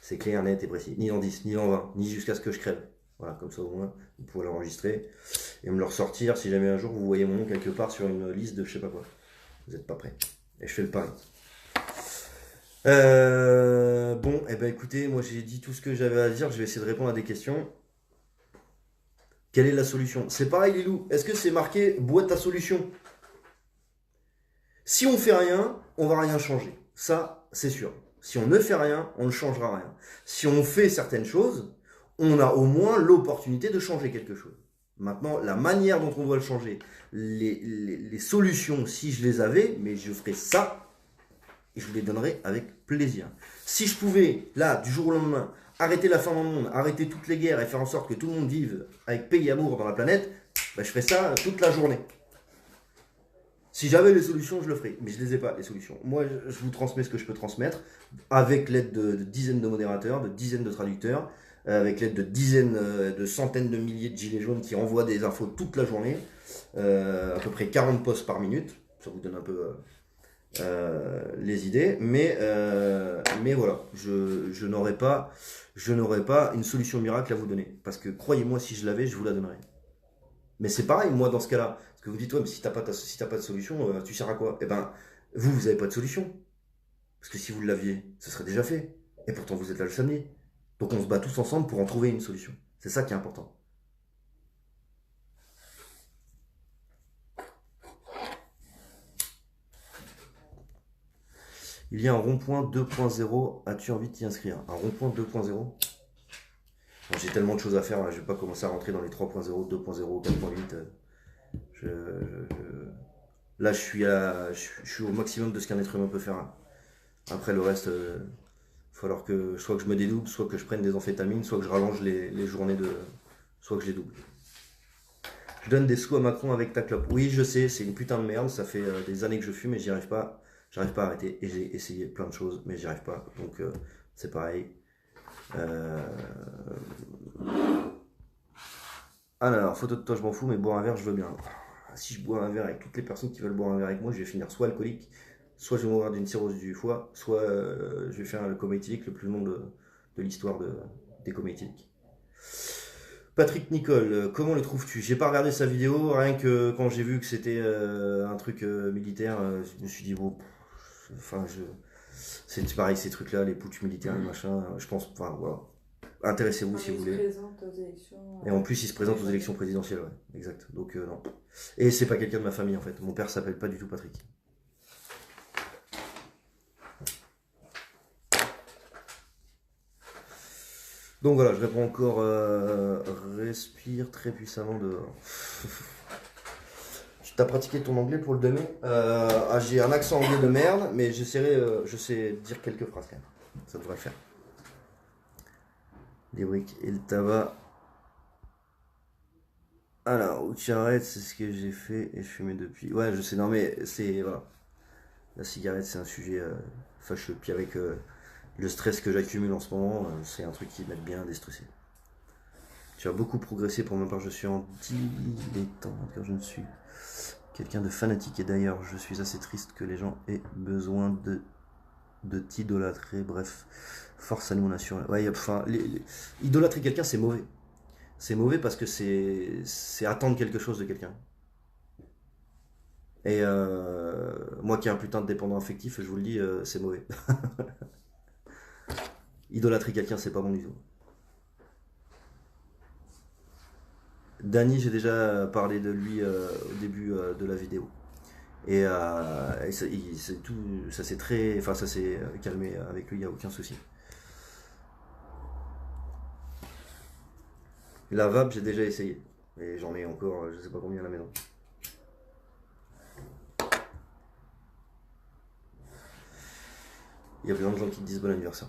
C'est clair, net et précis. Ni dans 10, ni dans 20, ni jusqu'à ce que je crève. Voilà, comme ça au moins, vous pourrez l'enregistrer et me le ressortir si jamais un jour vous voyez mon nom quelque part sur une liste de je sais pas quoi. Vous n'êtes pas prêts. Et je fais le pari. Bon, et ben écoutez, moi j'ai dit tout ce que j'avais à dire, je vais essayer de répondre à des questions. Quelle est la solution? C'est pareil, Lilou. Est-ce que c'est marqué boîte à solution? Si on fait rien, on va rien changer. Ça, c'est sûr. Si on ne fait rien, on ne changera rien. Si on fait certaines choses, on a au moins l'opportunité de changer quelque chose. Maintenant, la manière dont on doit le changer, les solutions, si je les avais, mais je ferais ça, et je vous les donnerais avec plaisir. Si je pouvais, là, du jour au lendemain, arrêter la faim dans le monde, arrêter toutes les guerres et faire en sorte que tout le monde vive avec paix et amour dans la planète, ben, je ferais ça toute la journée. Si j'avais les solutions, je le ferais. Mais je ne les ai pas, les solutions. Moi, je vous transmets ce que je peux transmettre, avec l'aide de dizaines de modérateurs, de dizaines de traducteurs, avec l'aide de dizaines, de centaines de milliers de gilets jaunes qui envoient des infos toute la journée, à peu près 40 posts par minute. Ça vous donne un peu les idées. Mais voilà, je n'aurais pas une solution miracle à vous donner. Parce que croyez-moi, si je l'avais, je vous la donnerais. Mais c'est pareil, moi, dans ce cas-là. Parce que vous dites, ouais, mais si t'as pas, si t'as pas de solution, tu sers à quoi? Eh ben, vous avez pas de solution. Parce que si vous l'aviez, ce serait déjà fait. Et pourtant, vous êtes là le samedi. Donc on se bat tous ensemble pour en trouver une solution. C'est ça qui est important. Il y a un rond-point 2.0. As-tu envie de t'y inscrire? Un rond-point 2.0? Bon, j'ai tellement de choses à faire, là, je vais pas commencer à rentrer dans les 3.0, 2.0, 4.8. Là, je suis au maximum de ce qu'un être humain peut faire. Après, le reste, il va falloir que soit que je me dédouble, soit que je prenne des amphétamines, soit que je rallonge les journées de. Soit que je les double. Je donne des sous à Macron avec ta clope. Oui, je sais, c'est une putain de merde. Ça fait des années que je fume et j'y arrive pas. J'arrive pas à arrêter. Et j'ai essayé plein de choses, mais j'y arrive pas. Donc, c'est pareil. Alors, photo de toi, je m'en fous, mais boire un verre, je veux bien. Si je bois un verre avec toutes les personnes qui veulent boire un verre avec moi, je vais finir soit alcoolique, soit je vais mourir d'une cirrhose du foie, soit je vais faire le coma éthylique le plus long de l'histoire des comas éthyliques. Patrick Nicole, comment le trouves-tu? J'ai pas regardé sa vidéo, rien que quand j'ai vu que c'était un truc militaire, je me suis dit, bon, enfin, c'est pareil, ces trucs-là, les putsch militaires, les machins, je pense, enfin, voilà. Intéressez-vous si vous voulez. Et en plus, il se présente aux élections présidentielles, ouais, exact. Donc, non. Et c'est pas quelqu'un de ma famille, en fait. Mon père s'appelle pas du tout Patrick. Donc voilà, je réponds encore respire très puissamment dehors. Tu t'as pratiqué ton anglais pour le donner j'ai un accent anglais de merde, mais j'essaierai, je sais dire quelques phrases quand même. Ça devrait le faire. Les briques et le tabac. Alors, où tu arrêtes, c'est ce que j'ai fait et je fumais depuis. Ouais, je sais, non mais c'est. Voilà. La cigarette, c'est un sujet fâcheux. Puis avec le stress que j'accumule en ce moment, c'est un truc qui m'aide bien à déstresser. Tu as beaucoup progressé pour ma part, je suis en dilettante car je ne suis quelqu'un de fanatique et d'ailleurs je suis assez triste que les gens aient besoin de t'idolâtrer. Bref, force à nous nation. Ouais, enfin, idolâtrer quelqu'un c'est mauvais. C'est mauvais parce que c'est attendre quelque chose de quelqu'un. Et moi qui ai un putain de dépendant affectif, je vous le dis, c'est mauvais. Idolâtrer quelqu'un, c'est pas bon du tout. Danny, j'ai déjà parlé de lui au début de la vidéo. Et ça s'est très, enfin ça s'est calmé avec lui, il n'y a aucun souci. La vape, j'ai déjà essayé. Et j'en ai encore, je sais pas combien à la maison. Il y a plein de gens qui te disent bon anniversaire.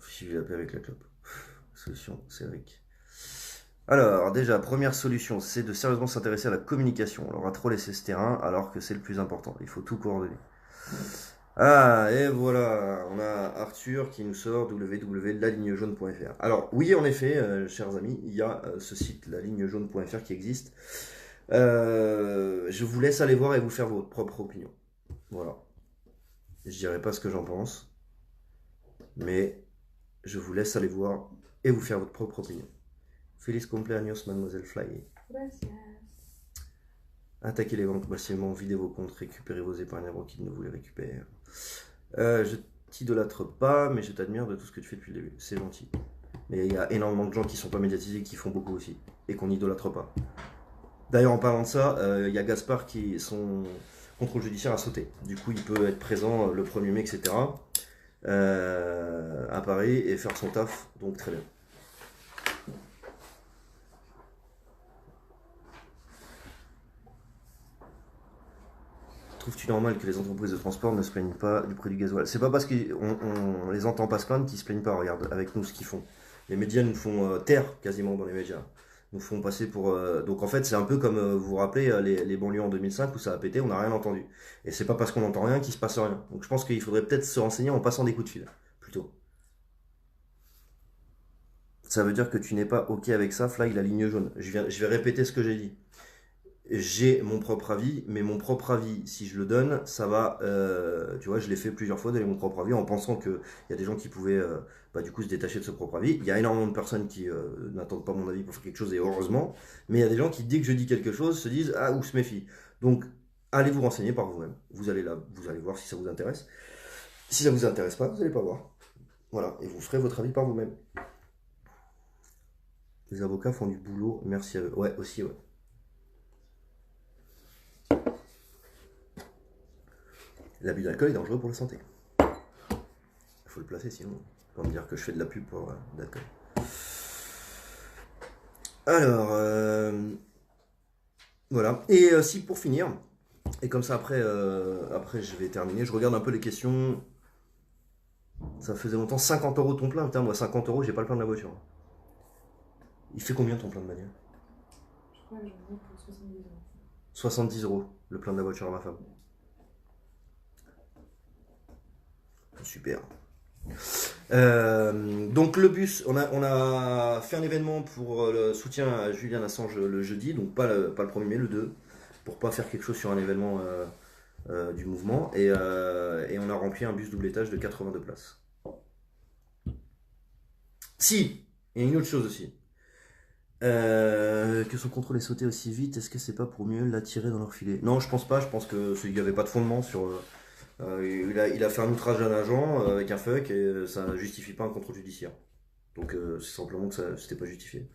Si je vais l'appeler avec la clope. Solution, c'est Rick. Alors, déjà, première solution, c'est de sérieusement s'intéresser à la communication. On leur a trop laissé ce terrain, alors que c'est le plus important. Il faut tout coordonner. Ah, et voilà, on a Arthur qui nous sort www.lalignejaune.fr. Alors, oui, en effet, chers amis, il y a ce site, lalignejaune.fr, qui existe. Je vous laisse aller voir et vous faire votre propre opinion. Voilà. Je dirai pas ce que j'en pense, mais je vous laisse aller voir et vous faire votre propre opinion. Feliz cumpleaños, mademoiselle Fly. Gracias. Attaquez les banques massivement, videz vos comptes, récupérez vos épargnes avant qu'ils ne vous les récupèrent. Je t'idolâtre pas, mais je t'admire de tout ce que tu fais depuis le début. C'est gentil. Mais il y a énormément de gens qui sont pas médiatisés, qui font beaucoup aussi, et qu'on n'idolâtre pas. D'ailleurs, en parlant de ça, il y a Gaspard qui son contrôle judiciaire a sauté. Du coup, il peut être présent le 1er mai, etc. À Paris et faire son taf, donc très bien. Trouves-tu normal que les entreprises de transport ne se plaignent pas du prix du gasoil? C'est pas parce qu'on les entend pas se plaindre qu'ils se plaignent pas. Regarde avec nous ce qu'ils font. Les médias nous font taire quasiment dans les médias. Nous font passer pour. Donc en fait, c'est un peu comme vous vous rappelez les banlieues en 2005 où ça a pété, on n'a rien entendu. Et c'est pas parce qu'on n'entend rien qu'il se passe rien. Donc je pense qu'il faudrait peut-être se renseigner en passant des coups de fil, plutôt. Ça veut dire que tu n'es pas OK avec ça, Fly, la ligne jaune. Je vais répéter ce que j'ai dit. J'ai mon propre avis, mais mon propre avis, si je le donne, ça va, tu vois, je l'ai fait plusieurs fois, donner mon propre avis, en pensant qu'il y a des gens qui pouvaient, du coup, se détacher de ce propre avis. Il y a énormément de personnes qui n'attendent pas mon avis pour faire quelque chose, et heureusement, mais il y a des gens qui, dès que je dis quelque chose, se disent, ah, ou se méfient. Donc, allez vous renseigner par vous-même. Vous allez là, vous allez voir si ça vous intéresse. Si ça vous intéresse pas, vous n'allez pas voir. Voilà, et vous ferez votre avis par vous-même. Les avocats font du boulot, merci à eux. Ouais, aussi, ouais. L'abus d'alcool est dangereux pour la santé. Il faut le placer sinon. On va me dire que je fais de la pub pour l'alcool. Alors, voilà. Et si pour finir, et comme ça après, après je vais terminer, je regarde un peu les questions. Ça faisait longtemps, 50 € ton plein. Putain, moi 50 €, j'ai pas le plein de la voiture. Il fait combien ton plein de bagnole? Je crois que j'en ai pour 70 €. 70 € le plein de la voiture à ma femme. Super. Donc le bus, on a fait un événement pour le soutien à Julian Assange le jeudi, donc pas le 1er mai, le 2, pour pas faire quelque chose sur un événement du mouvement, et on a rempli un bus double étage de 82 places. Si, il y a une autre chose aussi. Que son contrôle est sauté aussi vite, est-ce que c'est pas pour mieux l'attirer dans leur filet? Non, je pense pas, je pense qu'il n'y avait pas de fondement sur... il a fait un outrage à un agent avec un fuck et ça ne justifie pas un contrôle judiciaire. Donc c'est simplement que ça c'était pas justifié.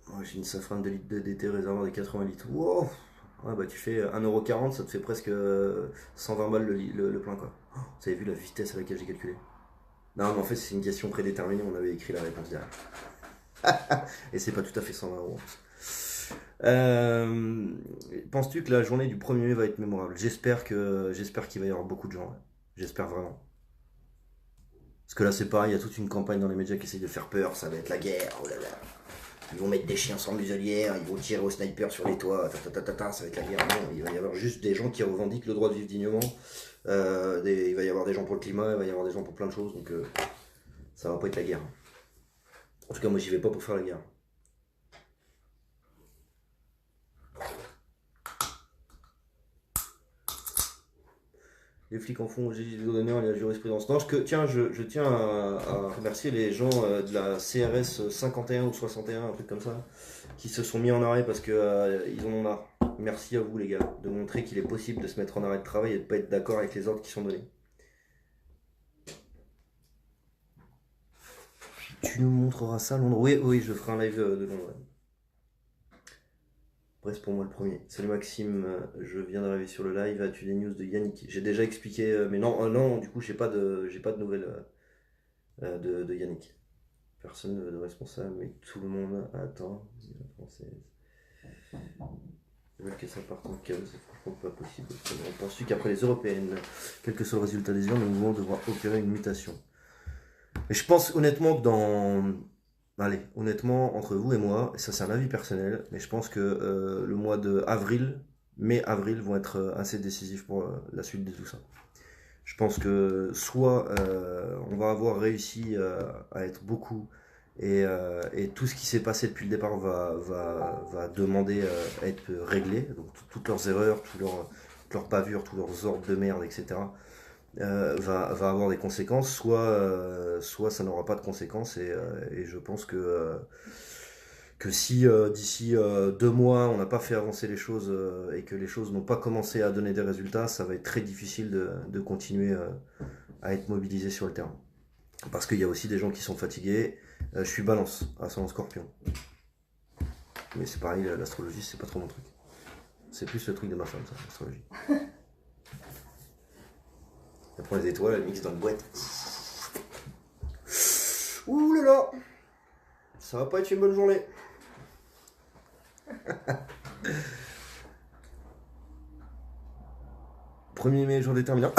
Ouais, Moi, j'ai une safrane de litre d'été réservoir des 80 litres. Wow. Ouais, bah tu fais 1,40 €, ça te fait presque 120 balles le plein quoi. Oh, vous avez vu la vitesse à laquelle j'ai calculé? Non, mais en fait, c'est une question prédéterminée, on avait écrit la réponse derrière. Et c'est pas tout à fait 120 €. Euh, Penses-tu que la journée du 1er mai va être mémorable? J'espère qu'il va y avoir beaucoup de gens. Ouais. J'espère vraiment. Parce que là, c'est pareil, il y a toute une campagne dans les médias qui essaye de faire peur. Ça va être la guerre. Oh là là. Ils vont mettre des chiens sans muselière, ils vont tirer au sniper sur les toits. Ça va être la guerre. Non, il va y avoir juste des gens qui revendiquent le droit de vivre dignement. Il va y avoir des gens pour le climat, il va y avoir des gens pour plein de choses. Donc, ça va pas être la guerre. En tout cas, moi, j'y vais pas pour faire la guerre. Les flics en font au GIGN d'honneur et à la jurisprudence. Non, tiens, je tiens à remercier les gens de la CRS 51 ou 61, un truc comme ça, qui se sont mis en arrêt parce que ils en ont marre. Merci à vous les gars, de montrer qu'il est possible de se mettre en arrêt de travail et de ne pas être d'accord avec les ordres qui sont donnés. Tu nous montreras ça à Londres? Oui, oui, je ferai un live de Londres. Bref, pour moi le premier. Salut Maxime, je viens d'arriver sur le live. As-tu des news de Yannick? J'ai déjà expliqué, mais non, non, du coup, j'ai pas de nouvelles de Yannick. Personne ne veut de responsable, mais tout le monde attend. La française. Ils veulent que ça parte en chaos, c'est franchement pas possible. Penses-tu qu'après les européennes, quel que soit le résultat des urnes, nous allons devoir opérer une mutation? Et je pense honnêtement que allez, honnêtement, entre vous et moi, et ça c'est un avis personnel, mais je pense que le mois de avril, mai-avril vont être assez décisifs pour la suite de tout ça. Je pense que soit on va avoir réussi à être beaucoup et tout ce qui s'est passé depuis le départ va demander à être réglé, donc toutes leurs erreurs, toutes leurs bavures, tous leurs ordres de merde, etc. Va avoir des conséquences, soit ça n'aura pas de conséquences et je pense que si d'ici 2 mois on n'a pas fait avancer les choses et que les choses n'ont pas commencé à donner des résultats, ça va être très difficile de continuer à être mobilisé sur le terrain. Parce qu'il y a aussi des gens qui sont fatigués. Je suis balance, ascendant scorpion. Mais c'est pareil, l'astrologie c'est pas trop mon truc. C'est plus le truc de ma femme ça, l'astrologie. Elle prend les étoiles, elle mixe dans une boîte. Ouh là là, ça va pas être une bonne journée. 1er mai, jour déterminant.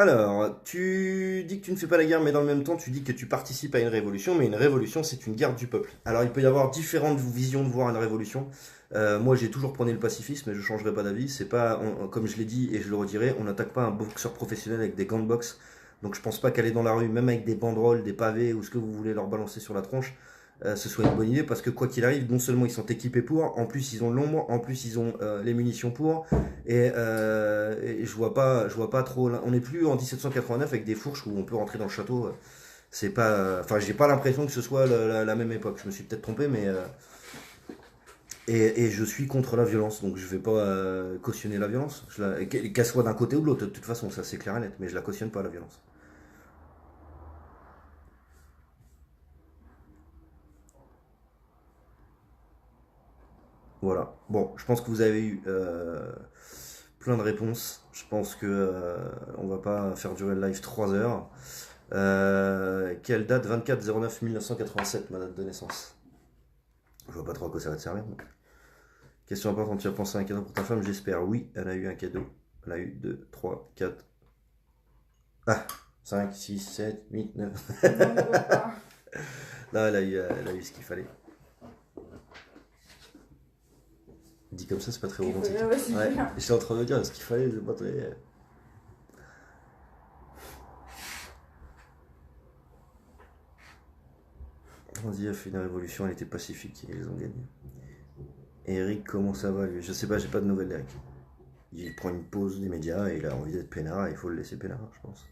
Alors, tu dis que tu ne fais pas la guerre, mais dans le même temps, tu dis que tu participes à une révolution, mais une révolution, c'est une guerre du peuple. Alors, il peut y avoir différentes visions de voir une révolution. Moi, j'ai toujours prôné le pacifisme, mais je ne changerai pas d'avis. C'est pas, comme je l'ai dit et je le redirai, on n'attaque pas un boxeur professionnel avec des gants de boxe. Donc, je pense pas qu'aller dans la rue, même avec des banderoles, des pavés ou ce que vous voulez leur balancer sur la tronche, ce soit une bonne idée parce que quoi qu'il arrive, non seulement ils sont équipés pour, en plus ils ont l'ombre, en plus ils ont les munitions pour, et je vois pas trop. On n'est plus en 1789 avec des fourches où on peut rentrer dans le château. C'est pas, enfin j'ai pas l'impression que ce soit la même époque. Je me suis peut-être trompé, mais et je suis contre la violence, donc je vais pas cautionner la violence, qu'elle soit d'un côté ou de l'autre. De toute façon, ça c'est clair et net, mais je la cautionne pas la violence. Voilà. Bon, je pense que vous avez eu plein de réponses. Je pense que on va pas faire durer le live 3 heures. Quelle date? 24/09/1987, ma date de naissance. Je vois pas trop à quoi ça va te servir. Donc. Question importante, tu as pensé à un cadeau pour ta femme? J'espère. Oui, elle a eu un cadeau. Elle a eu 2, 3, 4. Ah, 5, 6, 7, 8, 9. Là, elle a eu ce qu'il fallait. Dit comme ça, c'est pas très romantique. Ouais, j'étais en train de dire ce qu'il fallait, c'est pas très. Andy a fait une révolution, elle était pacifique et ils ont gagné. Eric, comment ça va lui? Je sais pas, j'ai pas de nouvelles d'Eric. Il prend une pause des médias et il a envie d'être peinard et il faut le laisser peinard, je pense.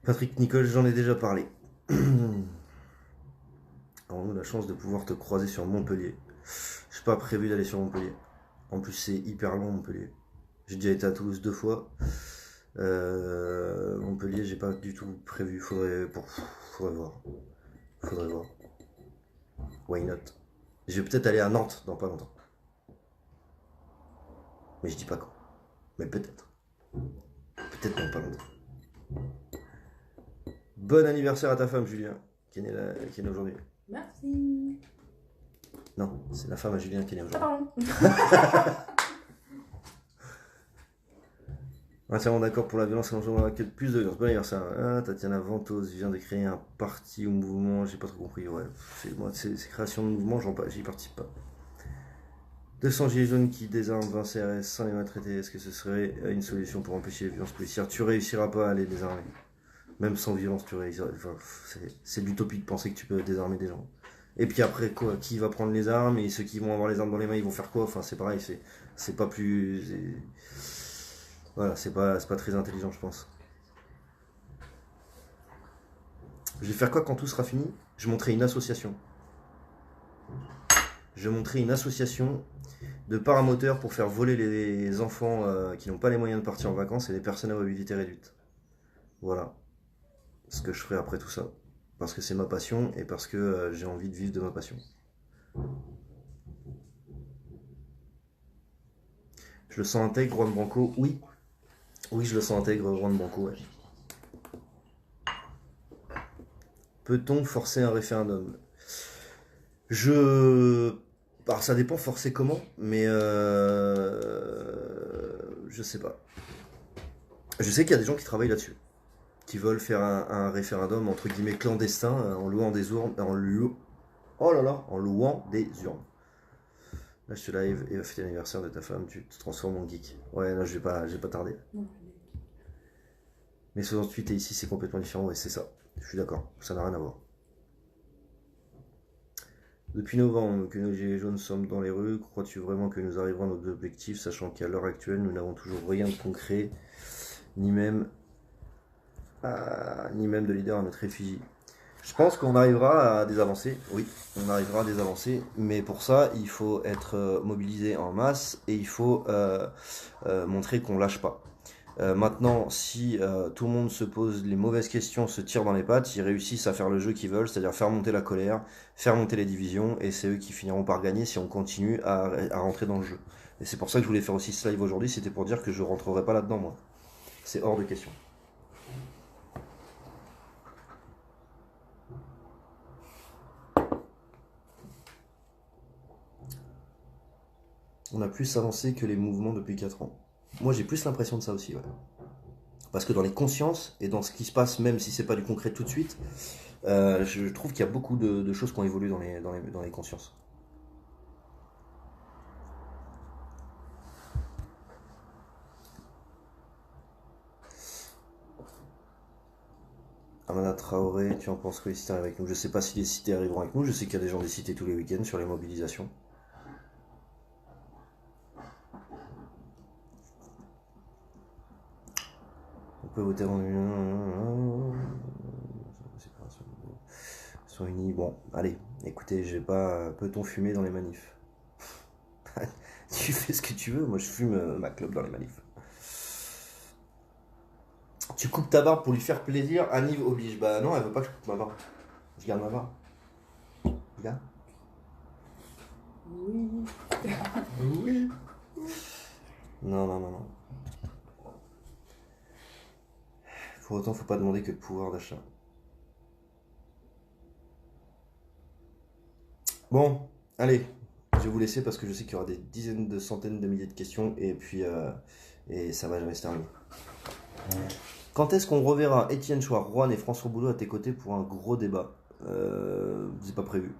Patrick Nicole, j'en ai déjà parlé. Avons-nous la chance de pouvoir te croiser sur Montpellier? Je suis pas prévu d'aller sur Montpellier. En plus, c'est hyper long Montpellier. J'ai déjà été à Toulouse 2 fois. Montpellier, j'ai pas du tout prévu. Faudrait voir. Faudrait voir. Why not? Je vais peut-être aller à Nantes dans pas longtemps. Mais je dis pas quand. Mais peut-être. Peut-être dans pas longtemps. Bon anniversaire à ta femme, Julien, qui est née aujourd'hui. Merci. Non, c'est la femme à Julien qui est née Ah, aujourd'hui. pardon. Entièrement d'accord pour la violence et l'enjeu avec plus de violence. Bon anniversaire. Ah, Tatiana Ventos vient de créer un parti ou mouvement, j'ai pas trop compris. Ouais, moi, ces créations de mouvements, j'y participe pas. 200 gilets jaunes qui désarment 20 CRS sans les maltraiter, est-ce que ce serait une solution pour empêcher les violences policières? Tu réussiras pas à les désarmer. Même sans violence, tu réussiras. Enfin, c'est de l'utopie de penser que tu peux désarmer des gens. Et puis après, quoi, qui va prendre les armes? Et ceux qui vont avoir les armes dans les mains, ils vont faire quoi? Enfin, c'est pareil, c'est pas plus. Voilà, c'est pas très intelligent, je pense. Je vais faire quoi quand tout sera fini? Je montrerai une association. Je montrerai une association de paramoteurs pour faire voler les enfants qui n'ont pas les moyens de partir en vacances et les personnes à mobilité réduite. Voilà ce que je ferai après tout ça. Parce que c'est ma passion et parce que j'ai envie de vivre de ma passion. Je le sens intègre, Juan Branco. Oui. Oui, je le sens intègre, Juan Branco, ouais. Peut-on forcer un référendum? Alors ça dépend forcer comment, mais je sais pas. Je sais qu'il y a des gens qui travaillent là-dessus, qui veulent faire un référendum entre guillemets clandestin en louant des urnes, oh là là, en louant des urnes. Là je te live et va fêter l'anniversaire de ta femme, tu te transformes en geek. Ouais, là je vais pas tarder. Non, Mais 68 et ici c'est complètement différent, ouais c'est ça. Je suis d'accord, ça n'a rien à voir. Depuis novembre que nos gilets jaunes sommes dans les rues, crois-tu vraiment que nous arriverons à nos objectifs, sachant qu'à l'heure actuelle, nous n'avons toujours rien de concret, ni même de leader à notre effigie? Je pense qu'on arrivera à des avancées, oui, on arrivera à des avancées, mais pour ça, il faut être mobilisé en masse et il faut montrer qu'on lâche pas. Maintenant, si tout le monde se pose les mauvaises questions, se tire dans les pattes, ils réussissent à faire le jeu qu'ils veulent, c'est-à-dire faire monter la colère, faire monter les divisions, et c'est eux qui finiront par gagner si on continue à rentrer dans le jeu. Et c'est pour ça que je voulais faire aussi ce live aujourd'hui, c'était pour dire que je rentrerai pas là-dedans, moi. C'est hors de question. On a plus avancé que les mouvements depuis 4 ans. Moi, j'ai plus l'impression de ça aussi, ouais. Parce que dans les consciences et dans ce qui se passe, même si c'est pas du concret tout de suite, je trouve qu'il y a beaucoup de choses qui ont évolué dans les consciences. Amana Traoré, tu en penses que les cités arrivent avec nous? Je sais pas si les cités arriveront avec nous, je sais qu'il y a des gens des cités tous les week-ends sur les mobilisations. On peut voter en sont unis. Bon, allez, écoutez, j'ai pas. Peut-on fumer dans les manifs? Tu fais ce que tu veux, moi je fume ma clope dans les manifs. Tu coupes ta barbe pour lui faire plaisir, Anniv oblige. Bah non, elle veut pas que je coupe ma barbe. Je garde ma barbe. Regarde. oui. Oui. Non, non, non, non. Pour autant, faut pas demander que de pouvoir d'achat. Bon, allez, je vais vous laisser parce que je sais qu'il y aura des dizaines de centaines de milliers de questions et puis ça va jamais se terminer. Quand est-ce qu'on reverra Étienne Chouard, Juan et François Boulot à tes côtés pour un gros débat? C'est pas prévu.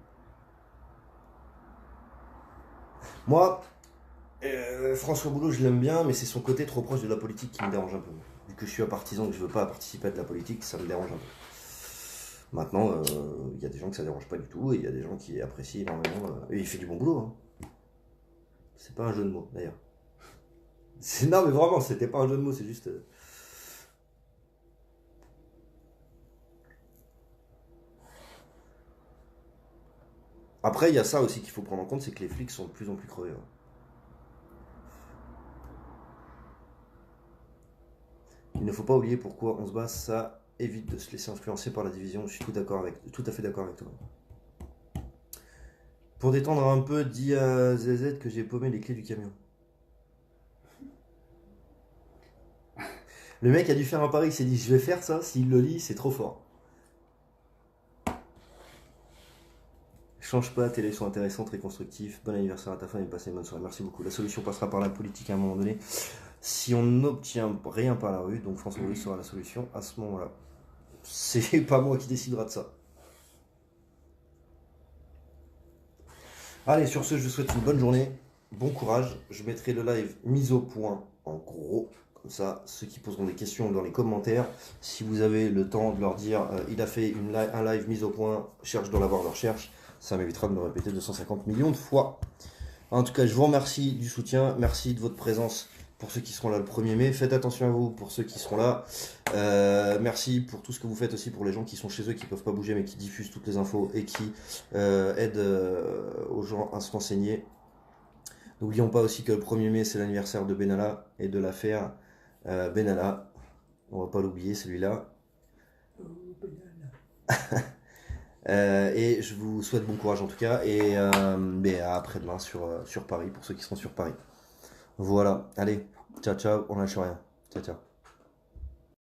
Moi, François Boulot, je l'aime bien, mais c'est son côté trop proche de la politique qui me dérange un peu. Vu que je suis un partisan et que je veux pas participer à de la politique, ça me dérange un peu. Maintenant, il y a des gens que ça dérange pas du tout, et il y a des gens qui apprécient énormément. Et il fait du bon boulot, hein. C'est pas un jeu de mots, d'ailleurs. Non, mais vraiment, c'était pas un jeu de mots, c'est juste. Après, il y a ça aussi qu'il faut prendre en compte, c'est que les flics sont de plus en plus crevés, hein. Il ne faut pas oublier pourquoi on se bat, ça évite de se laisser influencer par la division. Je suis tout à fait d'accord avec toi. Pour détendre un peu, dis à ZZ que j'ai paumé les clés du camion. Le mec a dû faire un pari, il s'est dit je vais faire ça, s'il le lit, c'est trop fort. Change pas, tes lives sont intéressants, très constructifs. Bon anniversaire à ta femme et passez une bonne soirée. Merci beaucoup. La solution passera par la politique à un moment donné. Si on n'obtient rien par la rue, donc François Hollande sera la solution à ce moment-là. C'est pas moi qui décidera de ça. Allez, sur ce, je vous souhaite une bonne journée. Bon courage. Je mettrai le live mis au point en gros. Comme ça, ceux qui poseront des questions dans les commentaires, si vous avez le temps de leur dire il a fait un live mis au point, cherche dans la barre de recherche, ça m'évitera de me répéter 250 millions de fois. En tout cas, je vous remercie du soutien, merci de votre présence pour ceux qui seront là le 1er mai. Faites attention à vous pour ceux qui seront là. Merci pour tout ce que vous faites aussi pour les gens qui sont chez eux, qui ne peuvent pas bouger mais qui diffusent toutes les infos et qui aident aux gens à se renseigner. N'oublions pas aussi que le 1er mai, c'est l'anniversaire de Benalla et de l'affaire Benalla. On va pas l'oublier celui-là. Oh, banane. Et je vous souhaite bon courage en tout cas. Et à après-demain sur Paris, pour ceux qui seront sur Paris. Voilà, allez, ciao ciao, on lâche rien. Ciao ciao.